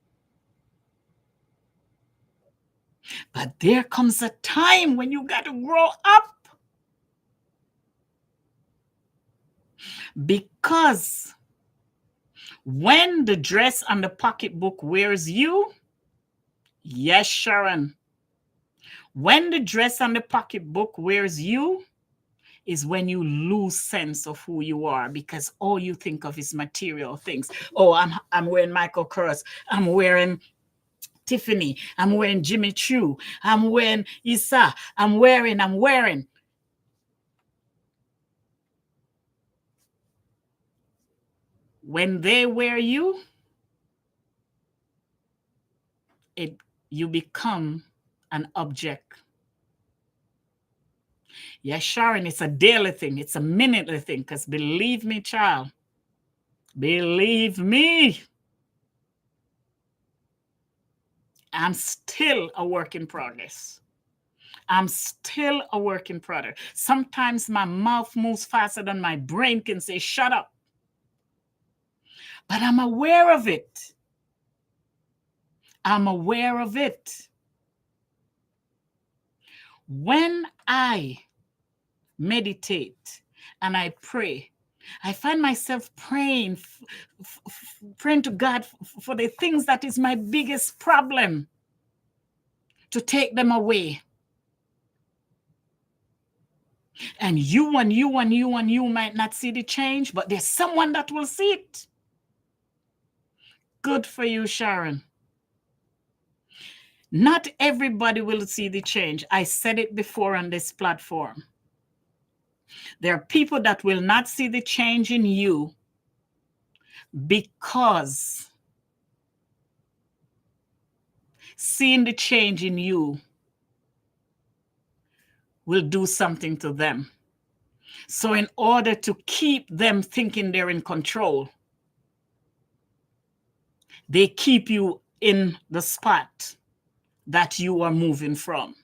But there comes a time when you got to grow up. Because when the dress and the pocketbook wears you, yes, Sharon, when the dress and the pocketbook wears you is when you lose sense of who you are, because all you think of is material things. Oh, I'm wearing Michael Kors. I'm wearing Tiffany. I'm wearing Jimmy Choo. I'm wearing Issa. I'm wearing. When they wear you, you become an object. Yes, Sharon, it's a daily thing. It's a minutely thing. Because believe me, child, believe me, I'm still a work in progress. I'm still a work in progress. Sometimes my mouth moves faster than my brain can say, shut up. But I'm aware of it. I'm aware of it. When I meditate and I pray, I find myself praying to God for the things that is my biggest problem, to take them away. And you might not see the change, but there's someone that will see it. Good for you, Sharon. Not everybody will see the change. I said it before on this platform. There are people that will not see the change in you because seeing the change in you will do something to them. So in order to keep them thinking they're in control, they keep you in the spot that you are moving from.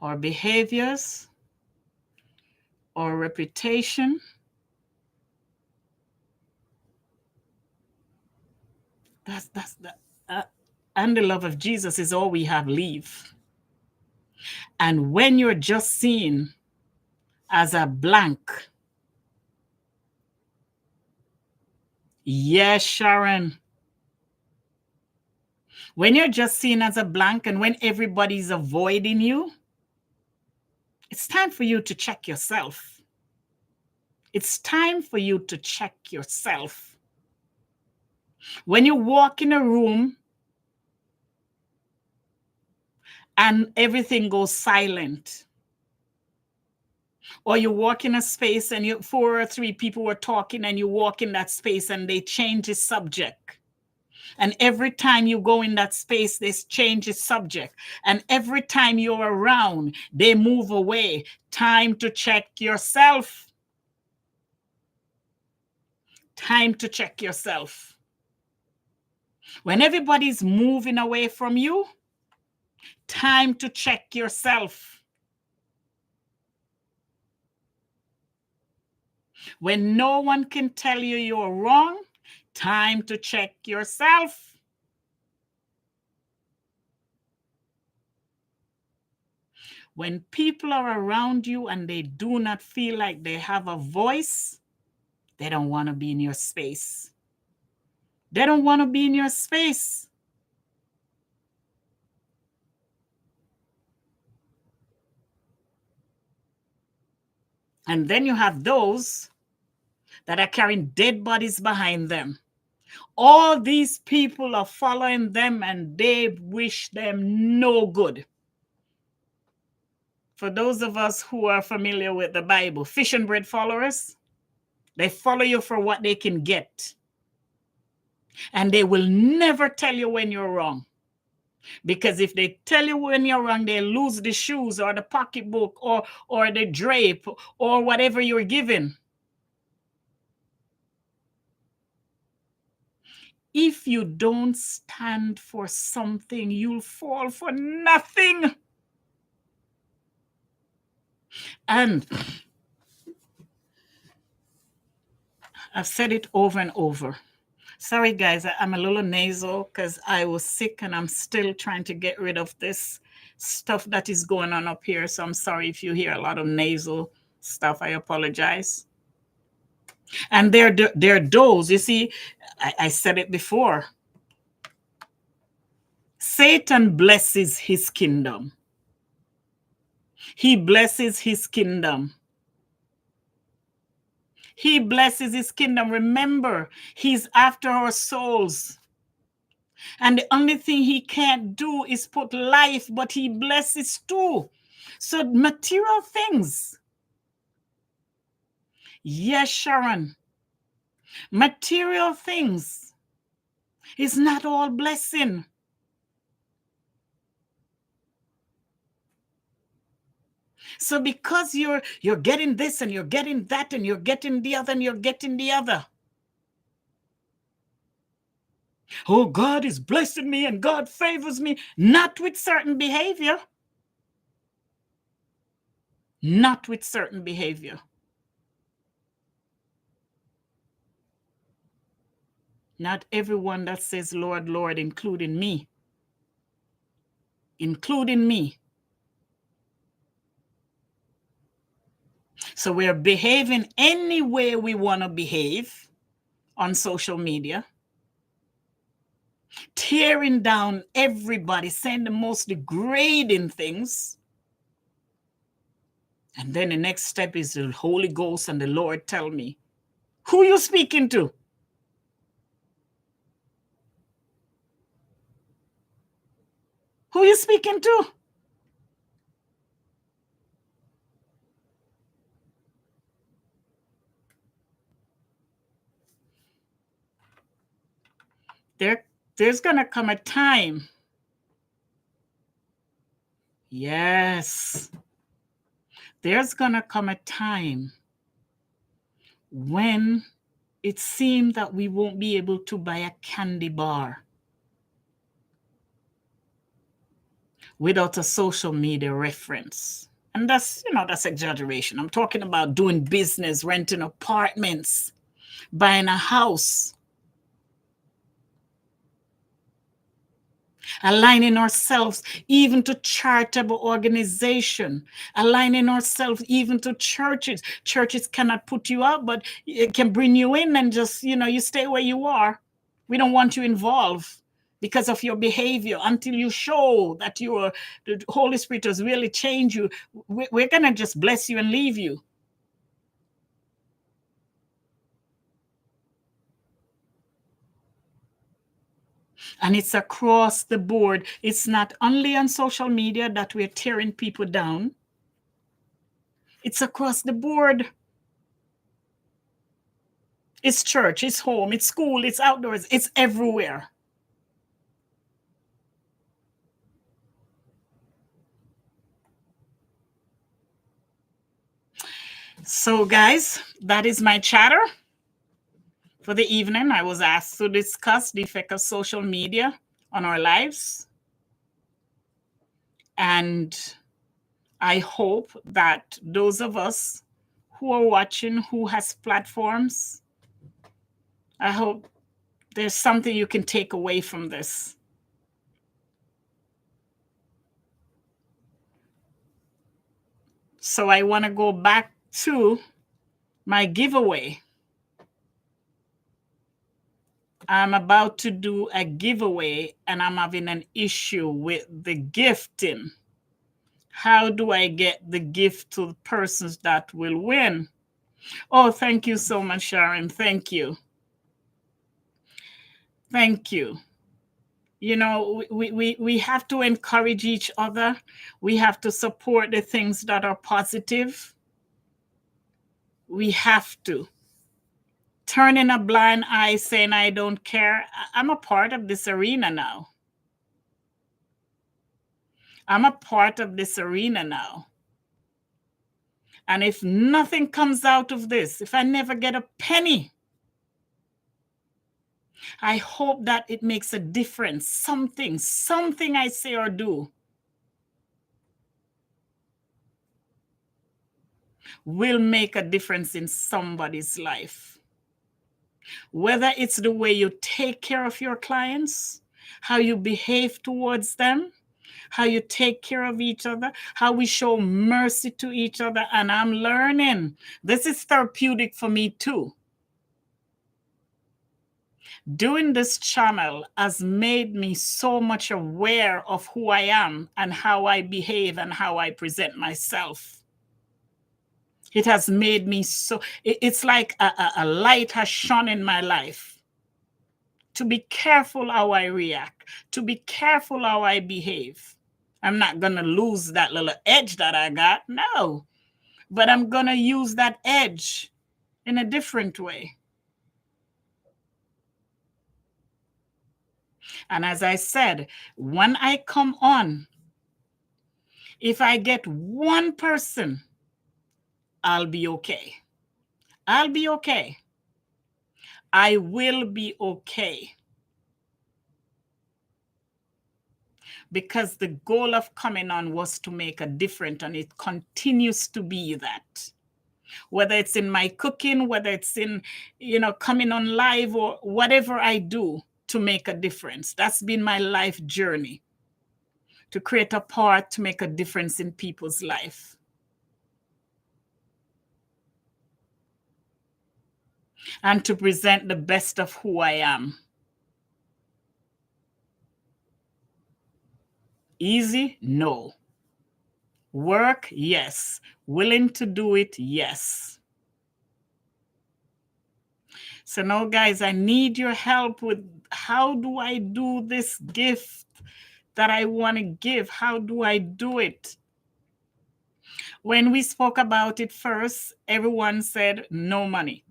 Our behaviors or reputation. That's and the love of Jesus is all we have leave. And when you're just seen as a blank, yes, Sharon, when you're just seen as a blank and when everybody's avoiding you, it's time for you to check yourself. It's time for you to check yourself. When you walk in a room and everything goes silent, or you walk in a space and 4 or 3 people were talking and you walk in that space and they change the subject. And every time you go in that space, they change the subject. And every time you're around, they move away. Time to check yourself. Time to check yourself. When everybody's moving away from you, time to check yourself. When no one can tell you you're wrong, time to check yourself. When people are around you and they do not feel like they have a voice, they don't want to be in your space. They don't want to be in your space. And then you have those that are carrying dead bodies behind them. All these people are following them and they wish them no good. For those of us who are familiar with the Bible, fish and bread followers, they follow you for what they can get. And they will never tell you when you're wrong. Because if they tell you when you're wrong, they lose the shoes or the pocketbook or the drape or whatever you're given. If you don't stand for something, you'll fall for nothing. And I've said it over and over. Sorry, guys, I'm a little nasal because I was sick and I'm still trying to get rid of this stuff that is going on up here. So I'm sorry if you hear a lot of nasal stuff. I apologize. And there are those, you see, I said it before. Satan blesses his kingdom. He blesses his kingdom. He blesses his kingdom. Remember, he's after our souls. And the only thing he can't do is put life, but he blesses too. So material things. Yes, Sharon. Material things is not all blessing. So because you're getting this and you're getting that and you're getting the other and you're getting the other. Oh, God is blessing me and God favors me. Not with certain behavior. Not with certain behavior. Not everyone that says, Lord, Lord, including me. Including me. So we're behaving any way we want to behave on social media. Tearing down everybody, saying the most degrading things. And then the next step is the Holy Ghost and the Lord tell me, who are you speaking to? Who are you speaking to? There's going to come a time. Yes. There's going to come a time when it seems that we won't be able to buy a candy bar without a social media reference. And that's exaggeration. I'm talking about doing business, renting apartments, buying a house, aligning ourselves even to charitable organization, aligning ourselves even to churches. Churches cannot put you out, but it can bring you in and just, you stay where you are. We don't want you involved because of your behavior until you show that the Holy Spirit has really changed you. We're going to just bless you and leave you. And it's across the board. It's not only on social media that we're tearing people down. It's across the board. It's church, it's home, it's school, it's outdoors, it's everywhere. So, guys, that is my chatter for the evening. I was asked to discuss the effect of social media on our lives. And I hope that those of us who are watching, who has platforms, I hope there's something you can take away from this. So I want to go back to my giveaway. I'm about to do a giveaway and I'm having an issue with the gifting. How do I get the gift to the persons that will win? Oh, thank you so much, Sharon. Thank you. Thank you. We have to encourage each other. We have to support the things that are positive. We have to. Turning a blind eye saying I don't care. I'm a part of this arena now. I'm a part of this arena now. And if nothing comes out of this, if I never get a penny, I hope that it makes a difference. Something I say or do will make a difference in somebody's life. Whether it's the way you take care of your clients, how you behave towards them, how you take care of each other, how we show mercy to each other. And I'm learning. This is therapeutic for me too. Doing this channel has made me so much aware of who I am and how I behave and how I present myself. It has made me it's like a light has shone in my life. To be careful how I react, to be careful how I behave. I'm not going to lose that little edge that I got, no. But I'm going to use that edge in a different way. And as I said, when I come on, if I get one person, I'll be okay. I'll be okay. I will be okay. Because the goal of coming on was to make a difference, and it continues to be that. Whether it's in my cooking, whether it's in, coming on live or whatever I do to make a difference. That's been my life journey, to create a part to make a difference in people's life. And to present the best of who I am. Easy? No. Work? Yes. Willing to do it? Yes. So now, guys, I need your help with how do I do this gift that I want to give? How do I do it? When we spoke about it first, everyone said no money.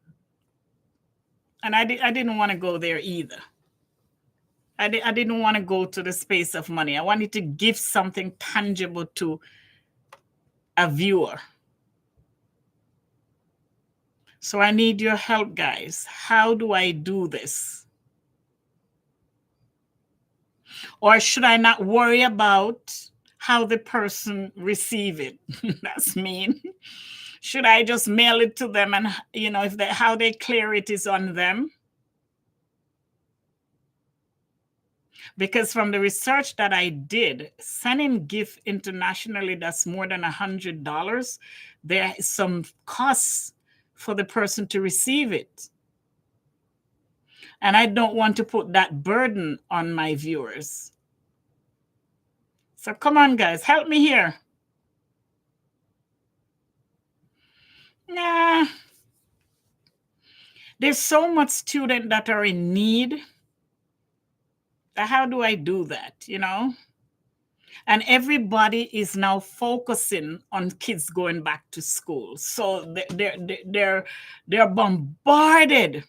And I didn't want to go there either. I didn't want to go to the space of money. I wanted to give something tangible to a viewer. So I need your help, guys. How do I do this? Or should I not worry about how the person receive it. That's mean. Should I just mail it to them and, if they, how they clear it is on them? Because from the research that I did, sending gift internationally that's more than $100, there is some costs for the person to receive it. And I don't want to put that burden on my viewers. So come on, guys, help me here. Nah. There's so much students that are in need. How do I do that, And everybody is now focusing on kids going back to school. So they're bombarded.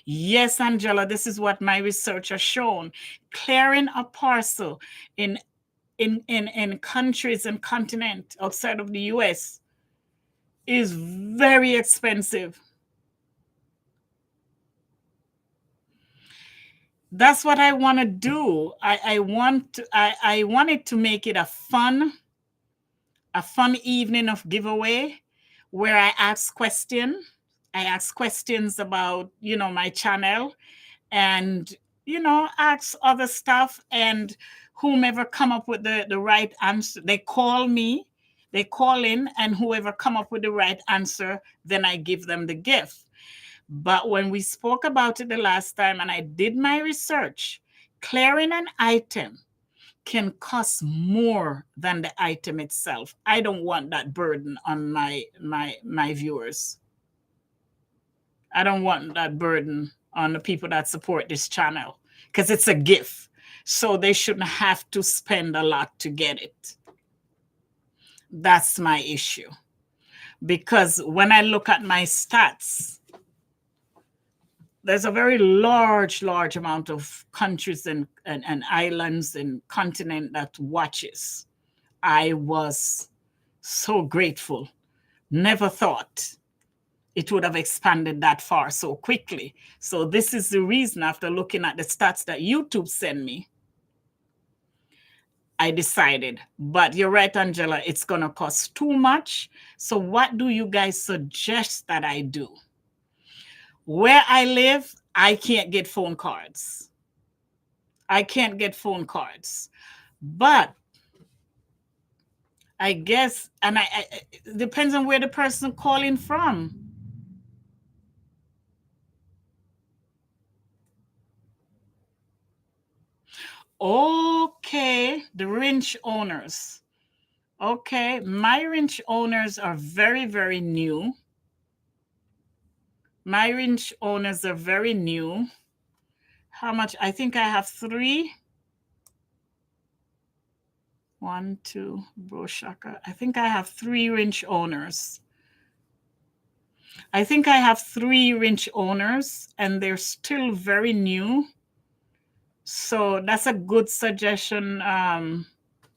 Yes, Angela, this is what my research has shown. Clearing a parcel in countries and continent outside of the US is very expensive. That's what I want to do. I wanted to make it a fun evening of giveaway where I ask questions. I ask questions about, my channel and, ask other stuff, and whomever come up with the right answer, they call me, they call in, and whoever come up with the right answer, then I give them the gift. But when we spoke about it the last time and I did my research, clearing an item can cost more than the item itself. I don't want that burden on my viewers. I don't want that burden on the people that support this channel because it's a gift. So they shouldn't have to spend a lot to get it. That's my issue. Because when I look at my stats, there's a very large amount of countries and islands and continent that watches. I was so grateful. Never thought it would have expanded that far so quickly. So this is the reason, after looking at the stats that YouTube sent me, I decided. But you're right, Angela, it's going to cost too much. So what do you guys suggest that I do? Where I live, I can't get phone cards. I can't get phone cards. But I guess, and it depends on where the person calling from. Okay, the ranch owners. Okay, my ranch owners are very, very new. My ranch owners are very new. How much? I think I have 3. 1, 2, Broshaka. I think I have 3 ranch owners. I think I have 3 ranch owners, and they're still very new. So that's a good suggestion,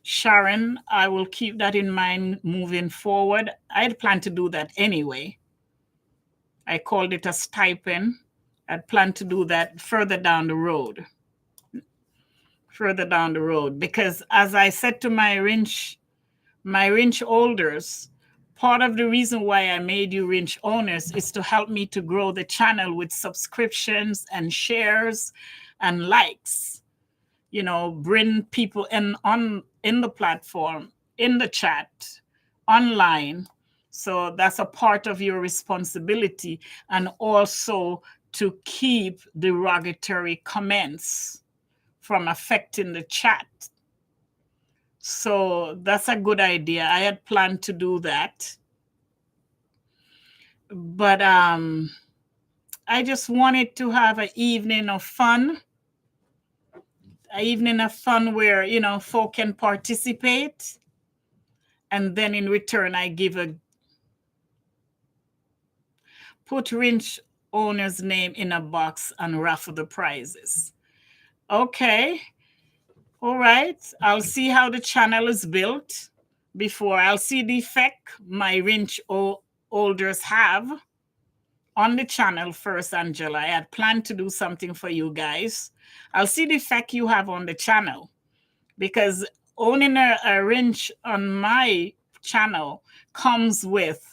Sharon. I will keep that in mind moving forward. I'd plan to do that anyway. I called it a stipend. I'd plan to do that further down the road. Because as I said to my ranch holders, part of the reason why I made you ranch owners is to help me to grow the channel with subscriptions and shares and likes. Bring people in the platform, in the chat, online. So that's a part of your responsibility, and also to keep derogatory comments from affecting the chat. So that's a good idea. I had planned to do that. But I just wanted to have an evening of fun. An evening of fun where, folk can participate. And then in return, I put ranch owner's name in a box and raffle the prizes. Okay. All right. I'll see how the channel is built before. I'll see the effect my ranch holders have on the channel first, Angela. I had planned to do something for you guys. I'll see the effect you have on the channel. because owning a ranch on my channel comes with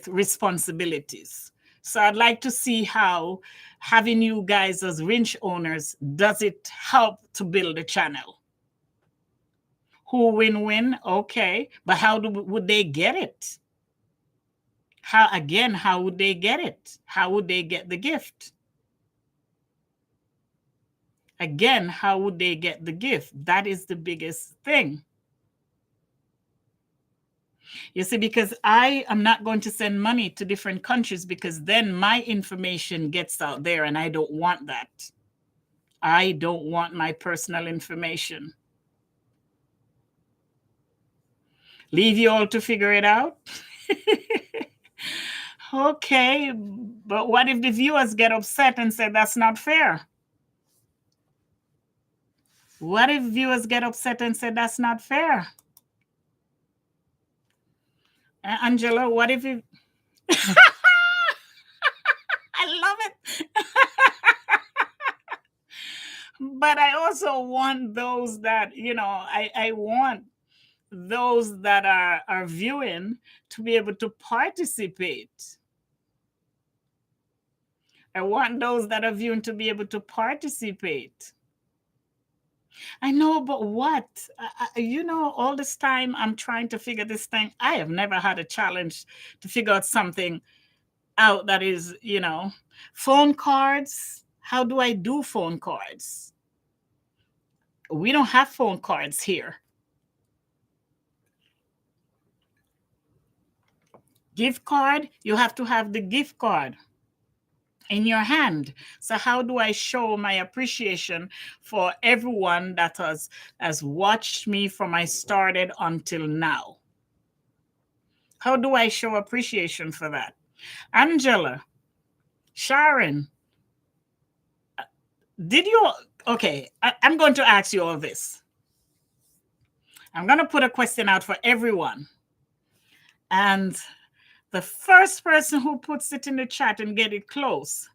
responsibilities. So I'd like to see how having you guys as ranch owners, does it help to build a channel? Who win-win? Okay, but how would they get it? How would they get it? How would they get the gift? Again, how would they get the gift? That is the biggest thing. You see, because I am not going to send money to different countries, because then my information gets out there and I don't want that. I don't want my personal information. Leave you all to figure it out. Okay, but what if the viewers get upset and say that's not fair? What if viewers get upset and say that's not fair? Angela, what if you... I love it. But I also want those that, I want those that are viewing to be able to participate. I want those that are viewing to be able to participate. I know, but what? All this time I'm trying to figure this thing. I have never had a challenge to figure out something out that is, phone cards. How do I do phone cards? We don't have phone cards here. Gift card, you have to have the gift card in your hand. So how do I show my appreciation for everyone that has watched me from I started until now? How do I show appreciation for that? Angela, Sharon, did you... Okay, I'm going to ask you all this. I'm going to put a question out for everyone. And the first person who puts it in the chat and get it close,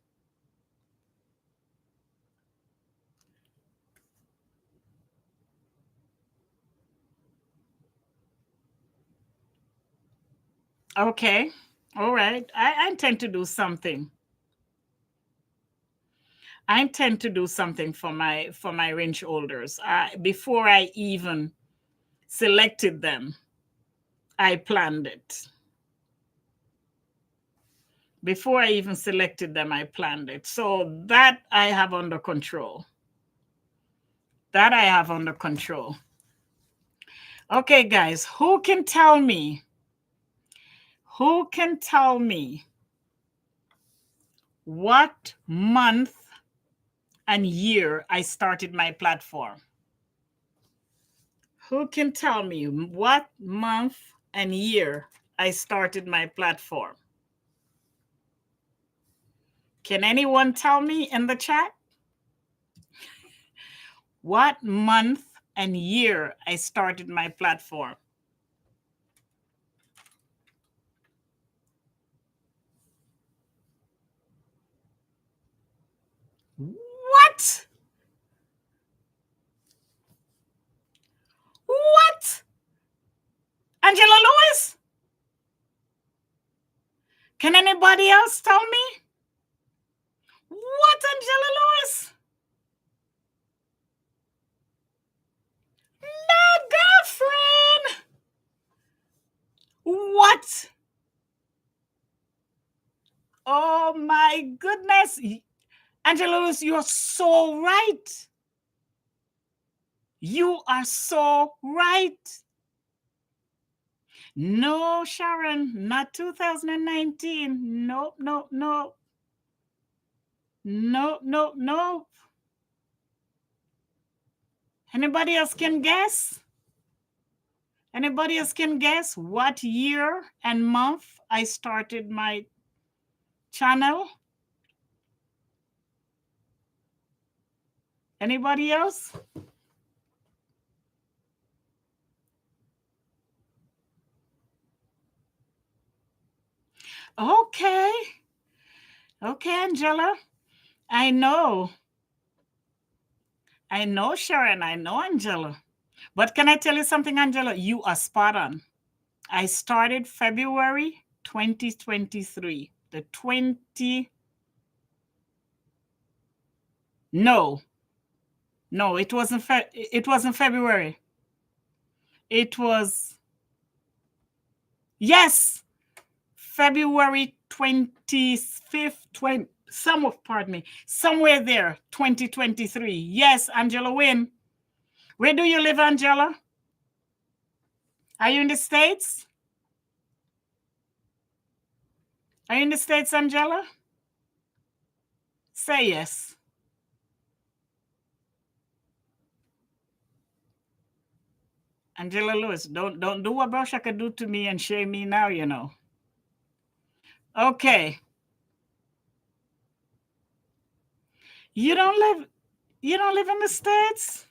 okay, all right. I intend to do something. I intend to do something for my range holders. Before I even selected them, I planned it. Before I even selected them, I planned it. So that I have under control. That I have under control. Okay, guys, who can tell me what month and year I started my platform? Who can tell me what month and year I started my platform? Can anyone tell me in the chat? What month and year I started my platform? What? What? Angela Lewis? Can anybody else tell me? What, Angela Lewis? No, girlfriend. What? Oh my goodness. Angela Lewis, you're so right. You are so right. No, Sharon, not 2019. Nope, nope, nope. Nope, nope, nope. Anybody else can guess? Anybody else can guess what year and month I started my channel? Anybody else? Okay. Okay, Angela. I know. I know, Sharon. I know, Angela. But can I tell you something, Angela? You are spot on. I started February 2023. The 20. No, no, it wasn't. It wasn't February. It was, yes, February 25th, pardon me, somewhere there, 2023. Yes, Angela Wynn. Where do you live, Angela? Are you in the States? Are you in the States, Angela? Say yes. Angela Lewis, don't do what Brusha could do to me and shame me now, you know. Okay. You don't live in the States?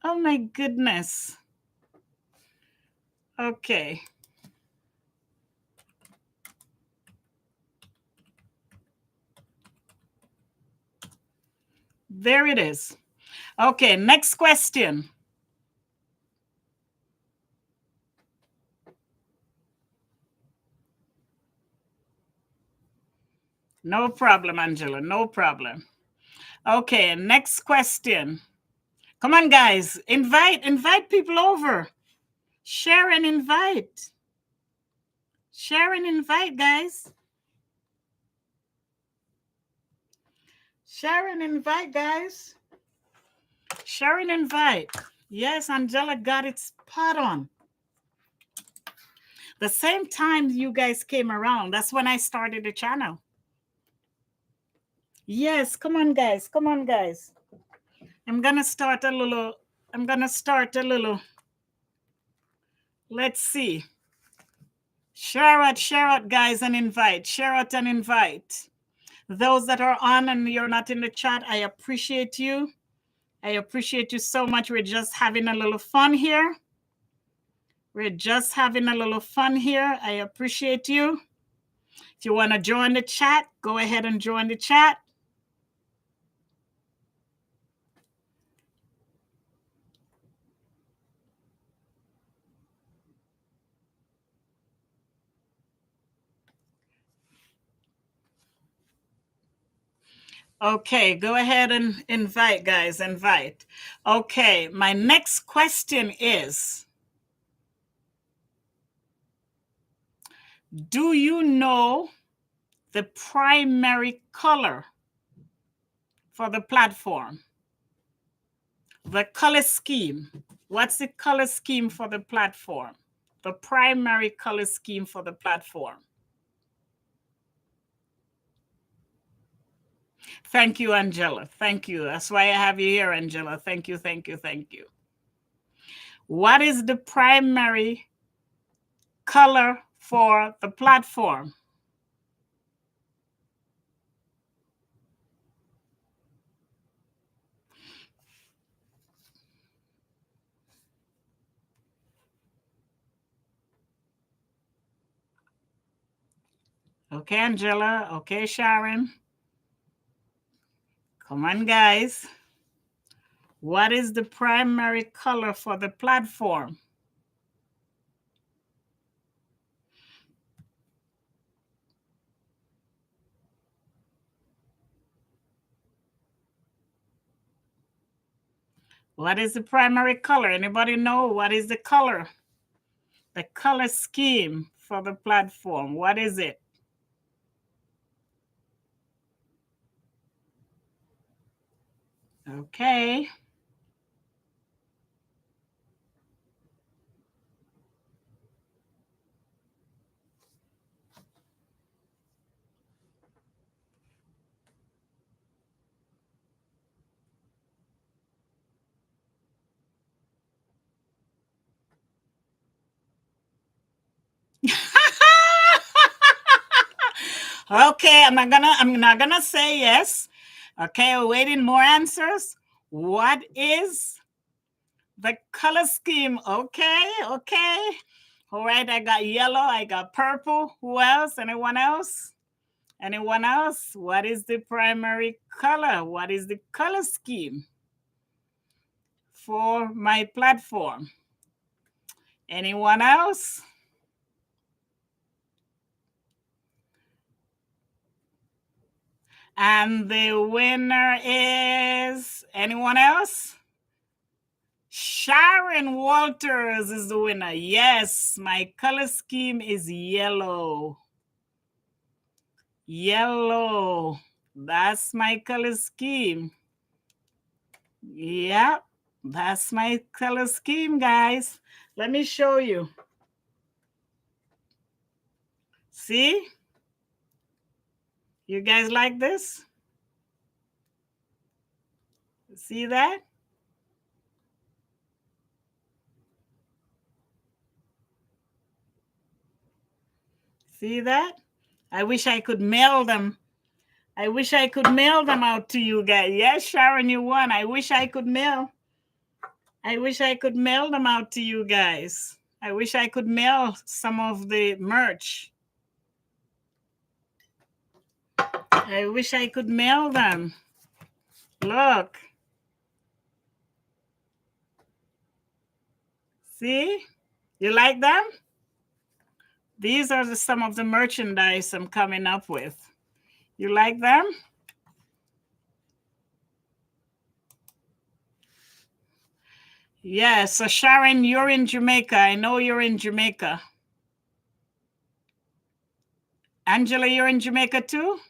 Oh my goodness. Okay. There it is. Okay, next question. No problem, Angela. No problem. Okay, next question. Come on, guys. Invite people over. Share and invite. Share and invite, guys. Share and invite, guys. Share and invite. Yes, Angela got it spot on. The same time you guys came around, that's when I started the channel. Yes, come on, guys. Come on, guys. I'm gonna start a little. Let's see. Share out, guys, and invite. Share out and invite. Those that are on and you're not in the chat, I appreciate you. I appreciate you so much. We're just having a little fun here. We're just having a little fun here. I appreciate you. If you want to join the chat, go ahead and join the chat. Okay, go ahead and invite, guys. Invite. Okay, my next question is, do you know the primary color for the platform? The color scheme. What's the color scheme for the platform? The primary color scheme for the platform. Thank you, Angela. Thank you. That's why I have you here, Angela. Thank you, thank you, thank you. What is the primary color for the platform? Okay, Angela. Okay, Sharon. Come on, guys. What is the primary color for the platform? What is the primary color? Anybody know what is the color? The color scheme for the platform. What is it? Okay. Okay, I'm not gonna say yes. Okay, we're waiting more answers. What is the color scheme? Okay, okay. All right, I got yellow, I got purple. Who else? Anyone else? Anyone else? What is the primary color? What is the color scheme? for my platform. Anyone else? And the winner is anyone else? Sharon Walters is the winner. Yes, my color scheme is yellow. Yellow. That's my color scheme. Yep, that's my color scheme, guys. Let me show you. See? You guys like this? See that? See that? I wish I could mail them. I wish I could mail them out to you guys. Yes, Sharon, you won. I wish I could mail. I wish I could mail them out to you guys. I wish I could mail some of the merch. I wish I could mail them. Look. See? You like them? These are some of the merchandise I'm coming up with. You like them? Yeah, so Sharon, you're in Jamaica. I know you're in Jamaica. Angela, you're in Jamaica too?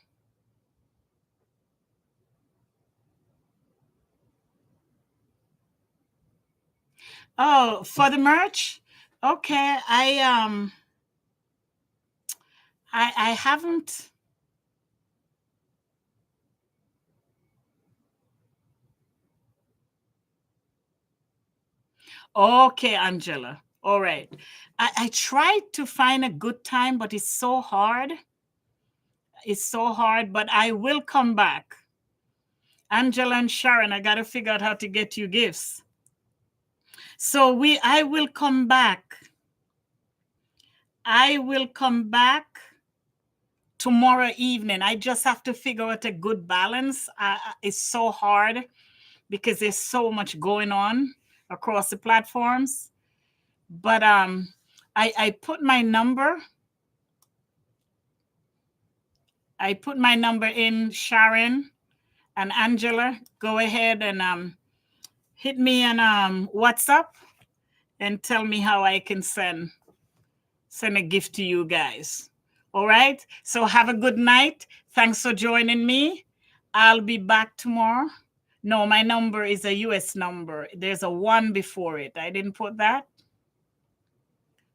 Oh, for the merch? Okay, I haven't. Okay, Angela. All right. I tried to find a good time, but it's so hard. It's so hard, but I will come back. Angela and Sharon, I got to figure out how to get you gifts. So I will come back. I will come back tomorrow evening. I just have to figure out a good balance. It's so hard because there's so much going on across the platforms. But I put my number. I put my number in, Sharon and Angela. Go ahead and hit me on WhatsApp and tell me how I can send a gift to you guys. All right. So have a good night. Thanks for joining me. I'll be back tomorrow. No, my number is a US number. There's a 1 before it. I didn't put that.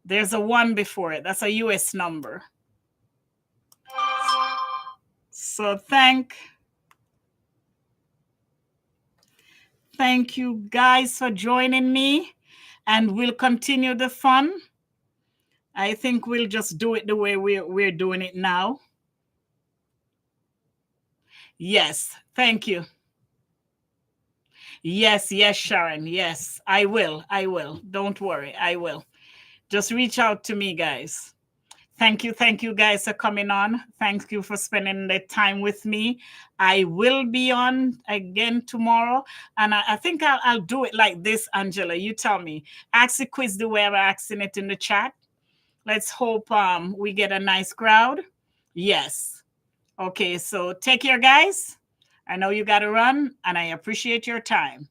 There's a 1 before it. That's a US number. So thank you guys for joining me, and we'll continue the fun. I think we'll just do it the way we're doing it now. Yes, thank you. Yes, Sharon. Yes, I will. Don't worry, I will. Just reach out to me, guys. Thank you guys for coming on. Thank you for spending the time with me. I will be on again tomorrow, and I think I'll do it like this, Angela. You tell me. Ask the quiz the way I'm asking it in the chat. Let's hope we get a nice crowd. Yes. Okay, so take care, guys. I know you got to run, and I appreciate your time.